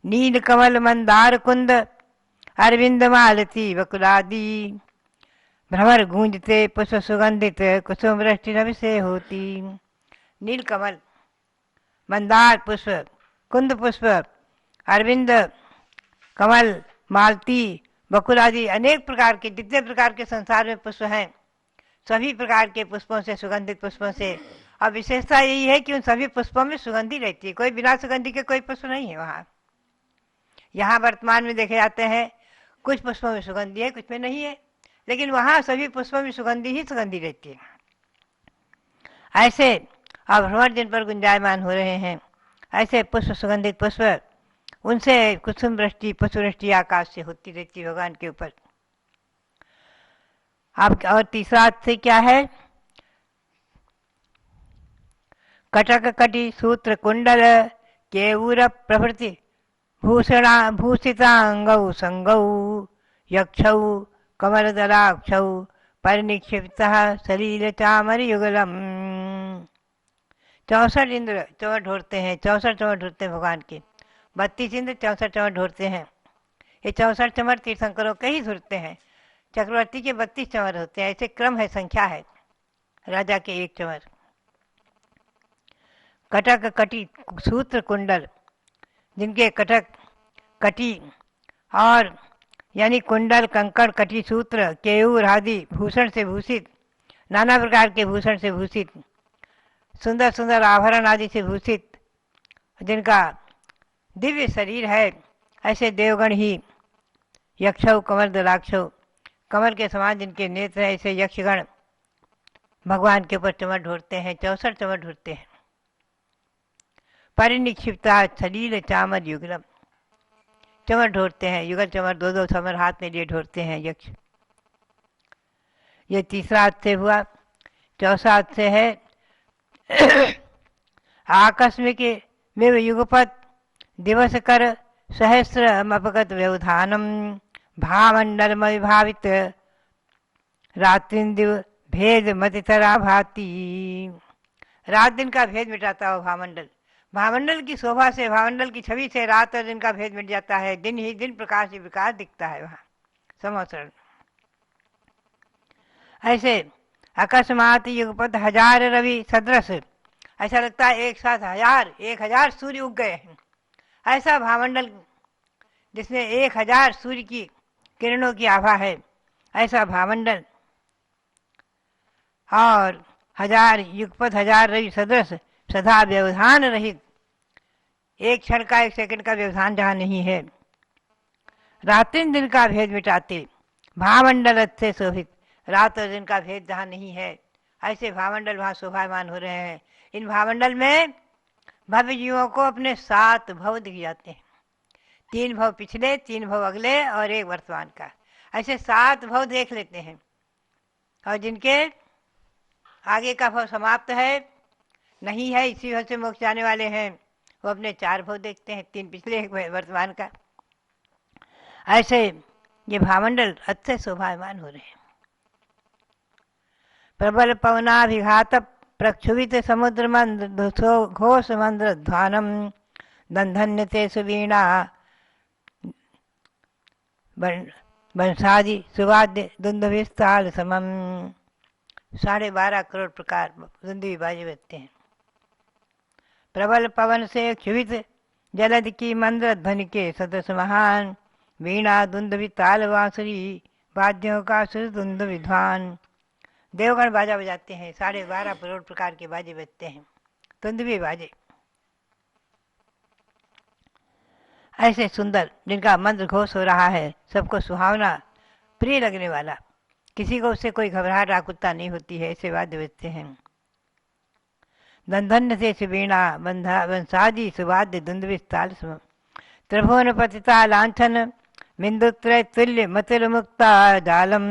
नील कमल मंदार कुंद अरविंद मालती वकुलादि भ्रमर गूंजते पुष्प सुगंधित कुसुम वृष्टि नभ से होती। नील कमल, मंदार पुष्प, कुंद पुष्प, अरविंद कमल, मालती, बकुल आदि अनेक प्रकार के जितने प्रकार के संसार में पुष्प हैं, सभी प्रकार के पुष्पों से, सुगंधित पुष्पों से। और विशेषता यही है कि उन सभी पुष्पों में सुगंधी रहती है, कोई बिना सुगंधी के कोई पुष्प नहीं है वहाँ। यहाँ वर्तमान में देखे जाते हैं कुछ पुष्पों में सुगंधी है, कुछ में नहीं है, लेकिन वहाँ सभी पुष्पों में सुगंधी ही सुगंधी रहती है। ऐसे अब भ्रमर जिन पर गुंजायमान हो रहे हैं, ऐसे पुष्प, सुगंधित पुष्प, उनसे कुसुम वृष्टि, पुष्प वृष्टि आकाश से होती रहती है भगवान के ऊपर। अब और तीसरा अर्थ से क्या है, कटक कटि सूत्र कुंडल केऊर प्रभृति भूषणा भूषितांगौ संगौ यक्षौ कमलदलाक्षौ परिनिक्षिप्तः सलील चामर युगलम। 64 इंद्र चौड़ ढोरते हैं, 64 चौड़ ढोरते हैं भगवान के। 32 इंद्र 64 चौड़ ढोरते हैं। ये 64 चमर तीर्थंकरों के ही ढोरते हैं। चक्रवर्ती के 32 चमर होते हैं, ऐसे क्रम है, संख्या है, राजा के 1 चमर। कटक कटी सूत्र कुंडल, जिनके कटक कटी और यानी कुंडल, कंकड़, कटी, सूत्र, केयूर आदि भूषण से भूषित, नाना प्रकार के भूषण से भूषित, सुंदर सुंदर आभरण आदि से भूषित, जिनका दिव्य शरीर है, ऐसे देवगण ही यक्षौ कमल दलाक्षौ, कमल के समान जिनके नेत्र हैं, ऐसे यक्षगण भगवान के ऊपर चमर ढोरते हैं, 64 चमर ढोरते हैं। परिनिक्षिप्ता सलील चामर युगलम, चमर ढोरते हैं, युगल चमर, 2-2 चमर हाथ में लिए ढोरते हैं यक्ष। ये तीसरा अर्थ से हुआ। चौथा अर्थ से है आकस्मिक में युगपत दिवस कर सहस्र अपगत व्यवधानम भामंडल विभावित रात्रिंदिव भेद मतितरा भाती। रात दिन का भेद मिटाता हो भामंडल, भामंडल की शोभा से, भामंडल की छवि से रात और दिन का भेद मिट जाता है, दिन ही दिन प्रकाश ही विकास दिखता है वहाँ समोसरण। ऐसे अकस्मात युगपत 1000 रवि सदृश, ऐसा लगता है एक साथ 1000 सूर्य उग गए हैं। ऐसा भामंडल जिसमें 1000 सूर्य की किरणों की आभा है, ऐसा भामंडल। और 1000 युगपत 1000 रवि सदृश, सदा व्यवधान रहित, एक क्षण का, एक सेकंड का व्यवधान जहाँ नहीं है, रात्रि दिन का भेद मिटाते, भामंडल से शोभित, रात और दिन का भेद जहाँ नहीं है, ऐसे भामंडल वहाँ शोभायमान हो रहे हैं। इन भामंडल में भव्य जीवों को अपने 7 भव दिख जाते हैं, 3 भव पिछले, 3 भव अगले और 1 वर्तमान का, ऐसे 7 भव देख लेते हैं। और जिनके आगे का भव समाप्त है, नहीं है, इसी भव से मोक्ष जाने वाले हैं, वो अपने 4 भव देखते हैं, 3 पिछले, 1 वर्तमान का। ऐसे ये भामंडल अच्छे शोभायमान हो रहे हैं। प्रबल पवनाभिघात प्रक्षुभित समुद्र मंद घोष मंद्र ध्वानम दंधन्यते सुवीणा बंसादी सुवाद्य दुंदुभिस्ताल समम। 12.5 करोड़ प्रकार दुंदुभी बाजे बजते हैं। प्रबल पवन से क्षुभित जलद की मंद्र ध्वनि के सदस्य महान वीणा दुंदुभी ताल बांसुरी वाद्यों का सुर दुंदुभी ध्वान। देवगण बाजा बजाते हैं, 12.5 करोड़ प्रकार के बाजे बजते हैं, दुंदुभी बाजे ऐसे सुंदर, जिनका मंत्र घोष हो रहा है, सबको सुहावना प्रिय लगने वाला, किसी को उससे कोई घबराहट आकुलता नहीं होती है, ऐसे वाद्य बजते हैं। दंधन्य से वीणा बंसादी सुवाद्य दुंदुभी ताल समम। त्रिभुवन पतिता लांछन बिंदुत्रय तुल्य मतिल मुक्ता जालम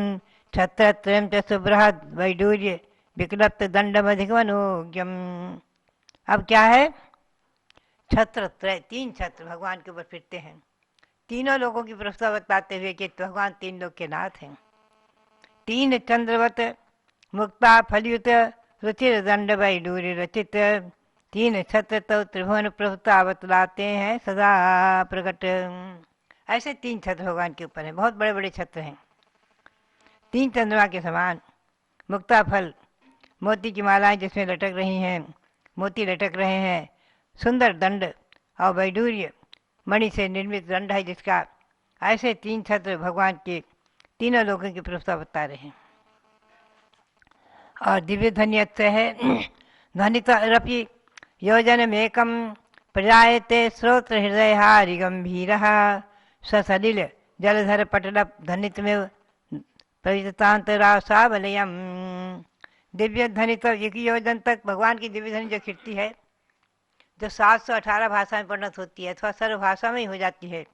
छत्रत्रयं च सुबृहद वैडूर्य विक्लप्त दंडमधिगमनोग्यम। अब क्या है? छत्र त्रय, 3 छत्र भगवान के ऊपर फिरते हैं। तीनों लोगों की प्रस्ताव बताते हुए कि भगवान 3 लोग के नाथ हैं। 3 चंद्रवत मुक्ता फलयुत रुचिर दंड वैडूर्य रचित 3 छत्र तो त्रिभुवन प्रभुता बतलाते हैं सदा प्रकट। ऐसे 3 छत्र भगवान के ऊपर हैं, बहुत बड़े बड़े छत्र हैं, 3 चंद्रमा के समान। मुक्ता फल, मोती की मालाएं जिसमें लटक रही हैं, मोती लटक रहे हैं। सुंदर दंड और वैडूर्य मणि से निर्मित दंड है जिसका। ऐसे 3 छत्र भगवान के तीनों लोगों की प्रस्ताव बता रहे हैं। और दिव्य ध्वनि अच्छे है। ध्वनित रपि योजन मेकम प्रजायते श्रोत्र हृदय हारि गंभीर ससलिल जलधर पटल ध्वनित में प्रवितांतरासावलयम। दिव्य ध्वनि तो 1 योजन तक भगवान की दिव्य ध्वनि जो खिड़ती है, जो 718 भाषा में परिणत होती है अथवा सर्व भाषा में ही हो जाती है,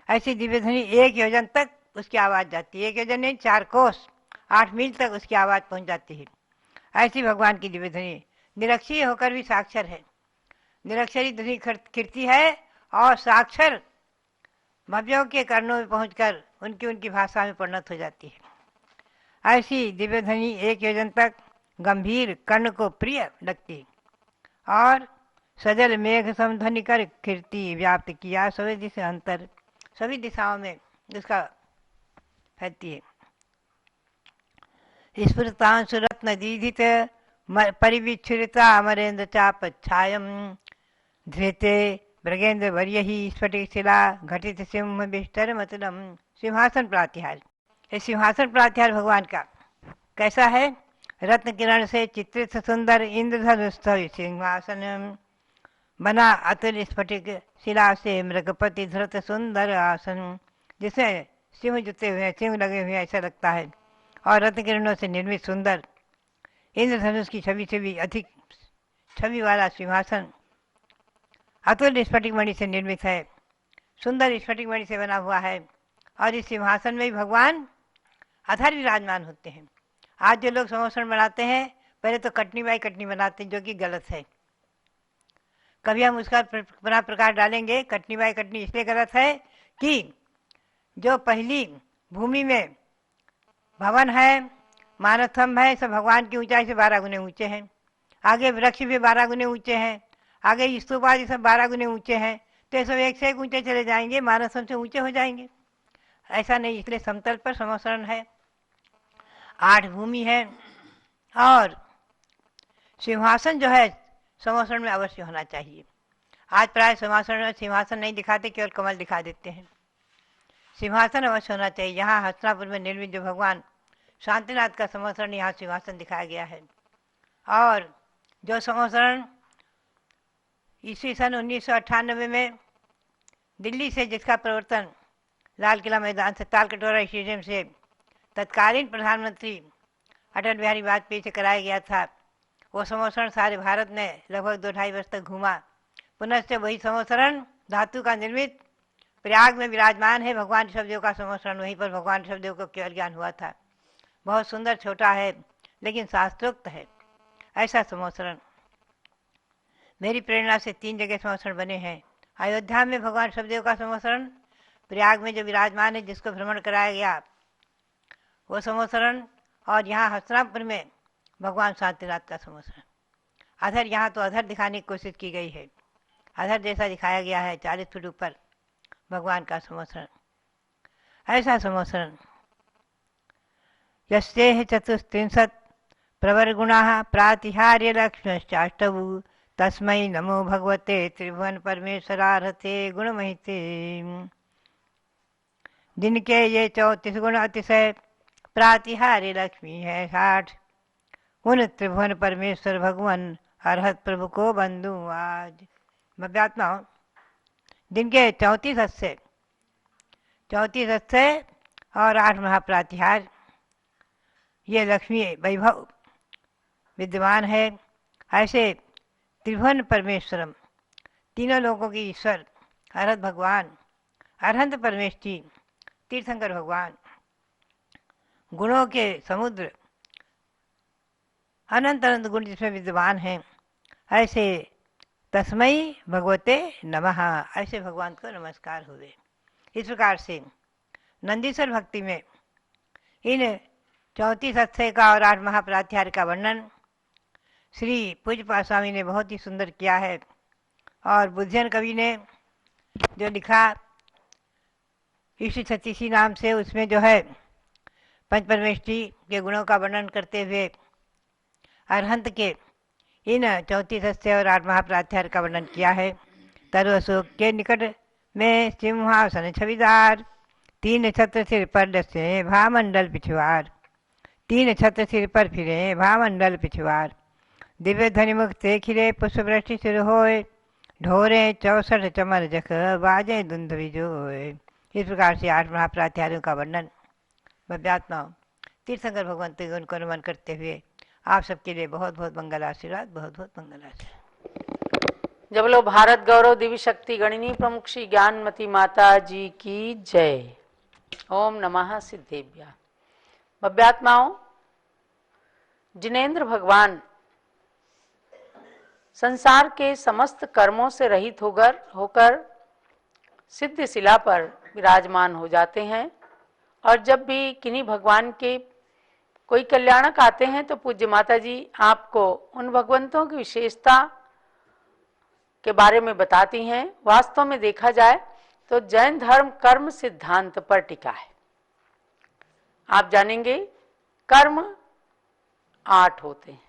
ऐसी दिव्य ध्वनि 1 योजन तक उसकी आवाज़ जाती है। 1 योजन नहीं, 4 कोस 8 मील तक उसकी आवाज़ पहुंच जाती है। ऐसी भगवान की दिव्य ध्वनि निरक्षीय होकर भी साक्षर है। निरक्षरी ध्वनि खिड़ती है और साक्षर भव्यों के कर्णों में पहुंचकर उनकी भाषा में परिणत हो जाती है। ऐसी दिव्य ध्वनि 1 योजन तक गंभीर कर्ण को प्रिय लगती और सजल मेघ समध्वनि कर कीर्ति व्याप्त किया सभी दिशा अंतर, सभी दिशाओं में उसका फैलती है। स्फुरतांशु रत्न दीधित परिविच्छुरिता अमरेंद्र चाप छायम धृते मृगेंद्र वर्य ही स्फटिक शिला घटित सिंह बिस्तर मतलम। सिंहासन प्रातिहार, ये सिंहासन प्रातिहार भगवान का कैसा है? रत्न किरण से चित्रित सुंदर इंद्रधनुष सिंहासन बना अतुल स्फटिक शिला से मृगपति धृत सुंदर आसन, जिसे सिंह जुते हुए, सिंह लगे हुए ऐसा लगता है। और रत्न किरणों से निर्मित सुंदर इंद्रधनुष की छवि से भी अधिक छवि वाला सिंहासन अतुल स्फटिक मणि से निर्मित है, सुंदर स्फटिक मणि से बना हुआ है। और इस सिंहासन में भी भगवान अधर विराजमान होते हैं। आज जो लोग सिंहासन बनाते हैं, पहले तो कटनी बाई कटनी बनाते हैं, जो कि गलत है। कभी हम उसका बना प्रकार डालेंगे। कटनी बाई कटनी इसलिए गलत है कि जो पहली भूमि में भवन है, मानवस्तंभ है, सब भगवान की ऊंचाई से 12 गुने ऊंचे हैं। आगे वृक्ष भी 12 गुने ऊंचे हैं, आगे स्तूप आदि सब 12 गुने ऊंचे हैं। तो ये सब 1 से 1 ऊंचे चले जाएंगे, मानवस्तंभ से ऊंचे हो जाएंगे। ऐसा नहीं, इसलिए समतल पर सिंहासन है, 8 भूमि है। और सिंहासन जो है सिंहासन में अवश्य होना चाहिए। आज प्राय सिंहासन नहीं दिखाते, केवल कमल दिखा देते हैं। सिंहासन अवश्य होना चाहिए। यहाँ हस्तिनापुर में निर्मित जो भगवान शांतिनाथ का सिंहासन, यहाँ सिंहासन दिखाया गया है। और जो सिंहासन ईस्वी सन 1998 में दिल्ली से जिसका प्रवर्तन लाल किला मैदान से तालकटोरा स्टेडियम से तत्कालीन प्रधानमंत्री अटल बिहारी वाजपेयी से कराया गया था, वो संवत्सरण सारे भारत ने लगभग 2-2.5 वर्ष तक घूमा। पुनश्च वही संवत्सरण धातु का निर्मित प्रयाग में विराजमान है। भगवान ऋषभदेव का संवत्सरण, वहीं पर भगवान ऋषभदेव को केवल ज्ञान हुआ था। बहुत सुंदर, छोटा है, लेकिन शास्त्रोक्त है। ऐसा संवत्सरण मेरी प्रेरणा से 3 जगह संवत्सरण बने हैं। अयोध्या में भगवान शबदेव का संवत्सरण, प्रयाग में जो विराजमान है जिसको भ्रमण कराया गया वो संवत्सरण, और यहाँ हस्तिनापुर में भगवान शांतिनाथ का संवत्सरण। अधर यहाँ तो अधर दिखाने की कोशिश की गई है, अधर जैसा दिखाया गया है 40 फुट ऊपर भगवान का संवत्सरण। ऐसा संवत्सरण यस्ते चतुस्त्रिंशत् प्रवरगुणाः प्रातिहार्य लक्ष्मश्चाष्टभु तस्मै नमो भगवते त्रिभुवन परमेश्वरार्हते गुणमहिते। जिनके ये 34 गुण अतिशय प्रातिहार्य लक्ष्मी है 60, उन त्रिभुवन परमेश्वर भगवान अरहत प्रभु को बंधु आज। मव्यात्मा जिनके 34 अक्षय और 8 महाप्रातिहार ये लक्ष्मी वैभव विद्यमान है, ऐसे त्रिभुवन परमेश्वरम, तीनों लोगों की ईश्वर अरहत भगवान, अरहंत परमेष्ठी, तीर्थंकर भगवान, गुणों के समुद्र, अनंत अनंत गुण जिसमें विद्यमान हैं, ऐसे तस्मई भगवते नमः, ऐसे भगवान को नमस्कार हुए। इस प्रकार से नंदीश्वर भक्ति में इन 34 अक्षय का और 8 महाप्रातिहार का वर्णन श्री पूज्य स्वामी ने बहुत ही सुंदर किया है। और बुद्धियन कवि ने जो लिखा ईश्वर छत्तीसी नाम से, उसमें जो है पंच परमेष्ठी के गुणों का वर्णन करते हुए अरहंत के इन 34 अक्षय और 8 महाप्रातिहार का वर्णन किया है। तरु अशोक के निकट में सिंहासन छविदार, 3 छत्र सिर पर डसे भामंडल पिछवार, 3 छत्र सिर पर फिरे भामंडल पिछवार, दिव्य ध्वनि मुख ते खिरे पुष्पवृष्टि सिर होए, ढोरे 64 चमर जख बाजे धुंध बिजोए। इस प्रकार से 8 महाप्रातिहारों का वर्णन भव्यात्मा तीर्थंकर भगवंत के गुण को नमन करते हुए आप सबके लिए बहुत बहुत मंगल आशीर्वाद, बहुत बहुत मंगल आशीर्वाद। जब लो भारत गौरव दिव्य शक्ति गणिनी प्रमुख श्री ज्ञानमती माता जी की जय। ओम नमः सिद्धेभ्या। भव्यात्माओं, जिनेंद्र भगवान संसार के समस्त कर्मों से रहित होकर सिद्ध शिला पर विराजमान हो जाते हैं। और जब भी किन्हीं भगवान के कोई कल्याणक आते हैं तो पूज्य माता जी आपको उन भगवंतों की विशेषता के बारे में बताती हैं। वास्तव में देखा जाए तो जैन धर्म कर्म सिद्धांत पर टिका है। आप जानेंगे कर्म 8 होते हैं।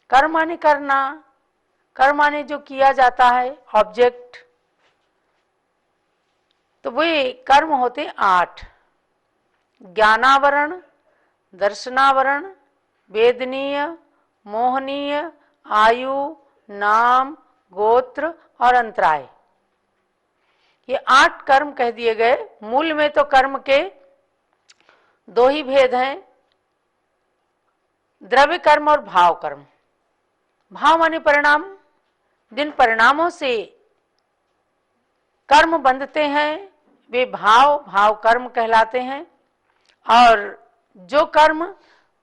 कर्म माने करना, कर्म माने जो किया जाता है, ऑब्जेक्ट, तो वे कर्म होते 8। ज्ञानावरण, दर्शनावरण, वेदनीय, मोहनीय, आयु, नाम, गोत्र और अंतराय, ये 8 कर्म कह दिए गए। मूल में तो कर्म के 2 ही भेद हैं, द्रव्य कर्म और भाव कर्म। भाव माने परिणाम, जिन परिणामों से कर्म बंधते हैं वे भाव कर्म कहलाते हैं। और जो कर्म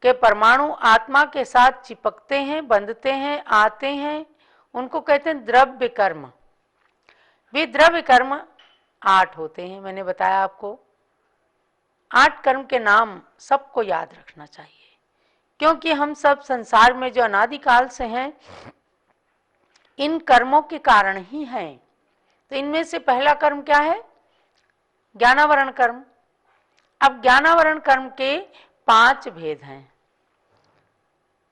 के परमाणु आत्मा के साथ चिपकते हैं, बंधते हैं, आते हैं, उनको कहते हैं द्रव्य कर्म। वे द्रव्य कर्म 8 होते हैं। मैंने बताया आपको 8 कर्म के नाम सबको याद रखना चाहिए, क्योंकि हम सब संसार में जो अनादिकाल से हैं इन कर्मों के कारण ही हैं। तो इनमें से पहला कर्म क्या है? ज्ञानावरण कर्म। अब ज्ञानावरण कर्म के 5 भेद हैं।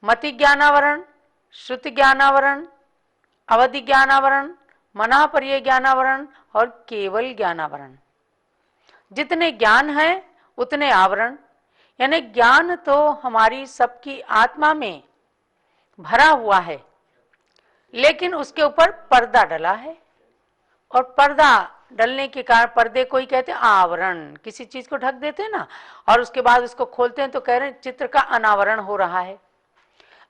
मति ज्ञानावरण, श्रुति ज्ञानावरण, अवधि ज्ञानावरण, मनापर्य ज्ञानावरण और केवल ज्ञानावरण। जितने ज्ञान है उतने आवरण, यानी ज्ञान तो हमारी सबकी आत्मा में भरा हुआ है, लेकिन उसके ऊपर पर्दा डला है। और पर्दा डलने के कारण, पर्दे को ही कहते हैं आवरण। किसी चीज को ढक देते हैं ना, और उसके बाद उसको खोलते हैं तो कह रहे हैं चित्र का अनावरण हो रहा है।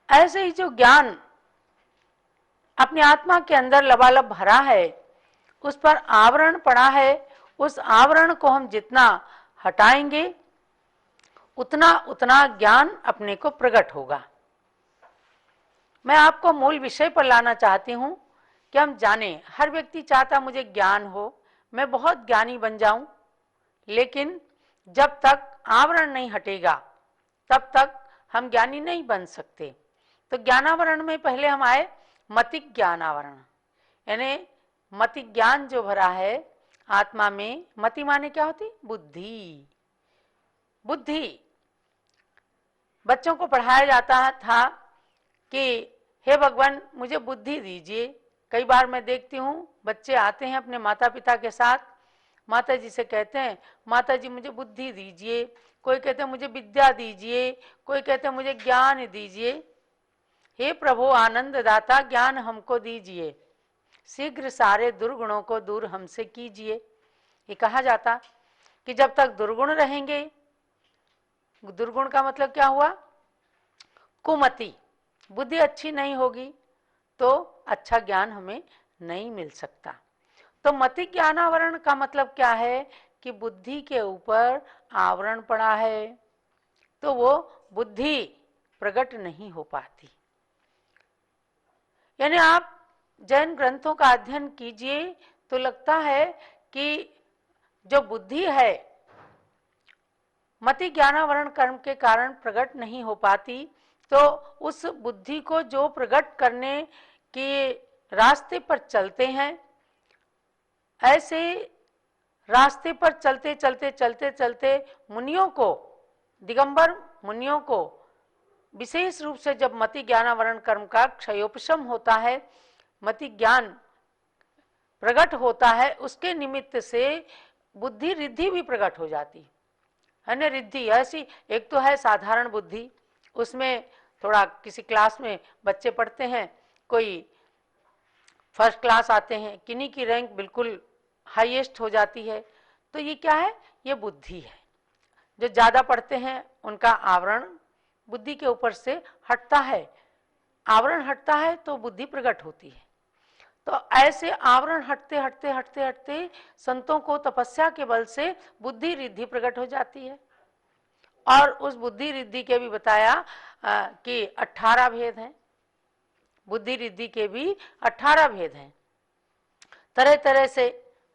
ऐसे ही जो ज्ञान अपनी आत्मा के अंदर लबालब भरा है, उस पर आवरण पड़ा है। उस आवरण को हम जितना हटाएंगे उतना उतना ज्ञान अपने को प्रकट होगा। मैं आपको मूल विषय पर लाना चाहती हूं कि हम जाने। हर व्यक्ति चाहता मुझे ज्ञान हो, मैं बहुत ज्ञानी बन जाऊं, लेकिन जब तक आवरण नहीं हटेगा तब तक हम ज्ञानी नहीं बन सकते। तो ज्ञानावरण में पहले हम आए मतिक ज्ञानावरण, यानी मति ज्ञान जो भरा है आत्मा में। मति माने क्या होती? बुद्धि। बुद्धि बच्चों को पढ़ाया जाता था कि हे भगवान मुझे बुद्धि दीजिए। कई बार मैं देखती हूँ बच्चे आते हैं अपने माता पिता के साथ, माता जी से कहते हैं माता जी मुझे बुद्धि दीजिए, कोई कहते हैं मुझे विद्या दीजिए, कोई कहते हैं मुझे ज्ञान दीजिए। हे प्रभु आनंद दाता ज्ञान हमको दीजिए, शीघ्र सारे दुर्गुणों को दूर हमसे कीजिए। ये कहा जाता कि जब तक दुर्गुण रहेंगे, दुर्गुण का मतलब क्या हुआ? कुमति, बुद्धि अच्छी नहीं होगी तो अच्छा ज्ञान हमें नहीं मिल सकता। तो मति ज्ञानावरण का मतलब क्या है कि बुद्धि के ऊपर आवरण पड़ा है तो वो बुद्धि प्रकट नहीं हो पाती। यानी आप जैन ग्रंथों का अध्ययन कीजिए तो लगता है कि जो बुद्धि है मति ज्ञानावरण कर्म के कारण प्रकट नहीं हो पाती, तो उस बुद्धि को जो प्रकट करने के रास्ते पर चलते हैं, ऐसे रास्ते पर चलते चलते चलते चलते मुनियों को, दिगंबर मुनियों को विशेष रूप से जब मति ज्ञानावरण कर्म का क्षयोपशम होता है, मति ज्ञान प्रकट होता है, उसके निमित्त से बुद्धि रिद्धि भी प्रकट हो जाती है ना। रिद्धि ऐसी एक तो है साधारण बुद्धि, उसमें थोड़ा किसी क्लास में बच्चे पढ़ते हैं, कोई फर्स्ट क्लास आते हैं, किन्हीं की रैंक बिल्कुल हाईएस्ट हो जाती है, तो ये क्या है? ये बुद्धि है। जो ज़्यादा पढ़ते हैं उनका आवरण बुद्धि के ऊपर से हटता है, आवरण हटता है तो बुद्धि प्रकट होती है। तो ऐसे आवरण हटते हटते हटते हटते संतों को तपस्या के बल से बुद्धि रिद्धि प्रकट हो जाती है। और उस बुद्धि रिद्धि के भी बताया कि 18 भेद हैं, बुद्धि रिद्धि के भी 18 भेद हैं। तरह तरह से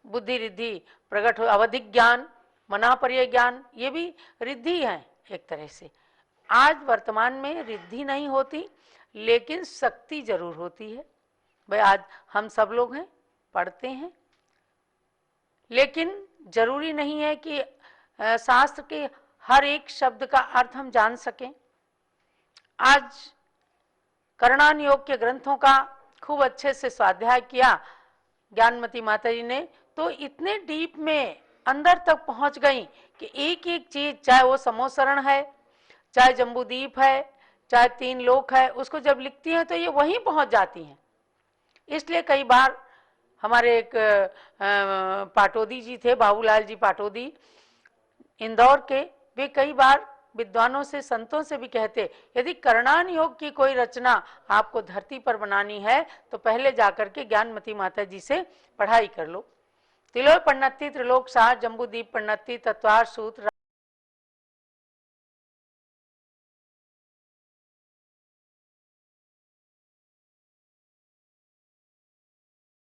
बुद्धि रिद्धि प्रकट हो, अवधिक ज्ञान, मनापर्य ज्ञान, ये भी रिद्धि है एक तरह से। आज वर्तमान में रिद्धि नहीं होती लेकिन शक्ति जरूर होती है। भाई आज हम सब लोग हैं, पढ़ते हैं, लेकिन जरूरी नहीं है कि शास्त्र के हर एक शब्द का अर्थ हम जान सकें। आज करणान योग के ग्रंथों का खूब अच्छे से स्वाध्याय किया ज्ञानमती माता जी ने, तो इतने डीप में अंदर तक पहुंच गई कि एक एक चीज, चाहे वो समोसरण है, चाहे जम्बूदीप है, चाहे 3 लोक है, उसको जब लिखती हैं तो ये वहीं पहुंच जाती हैं। इसलिए कई बार हमारे एक पाटोदी जी थे, बाबूलाल जी पाटोदी इंदौर के, वे कई बार विद्वानों से, संतों से भी कहते, यदि करणान योग की कोई रचना आपको धरती पर बनानी है तो पहले जाकर के ज्ञानमती माता जी से पढ़ाई कर लो। तिलोय पन्नति, त्रिलोक सार, जम्बूदीप पन्नति, तत्वार सूत्र,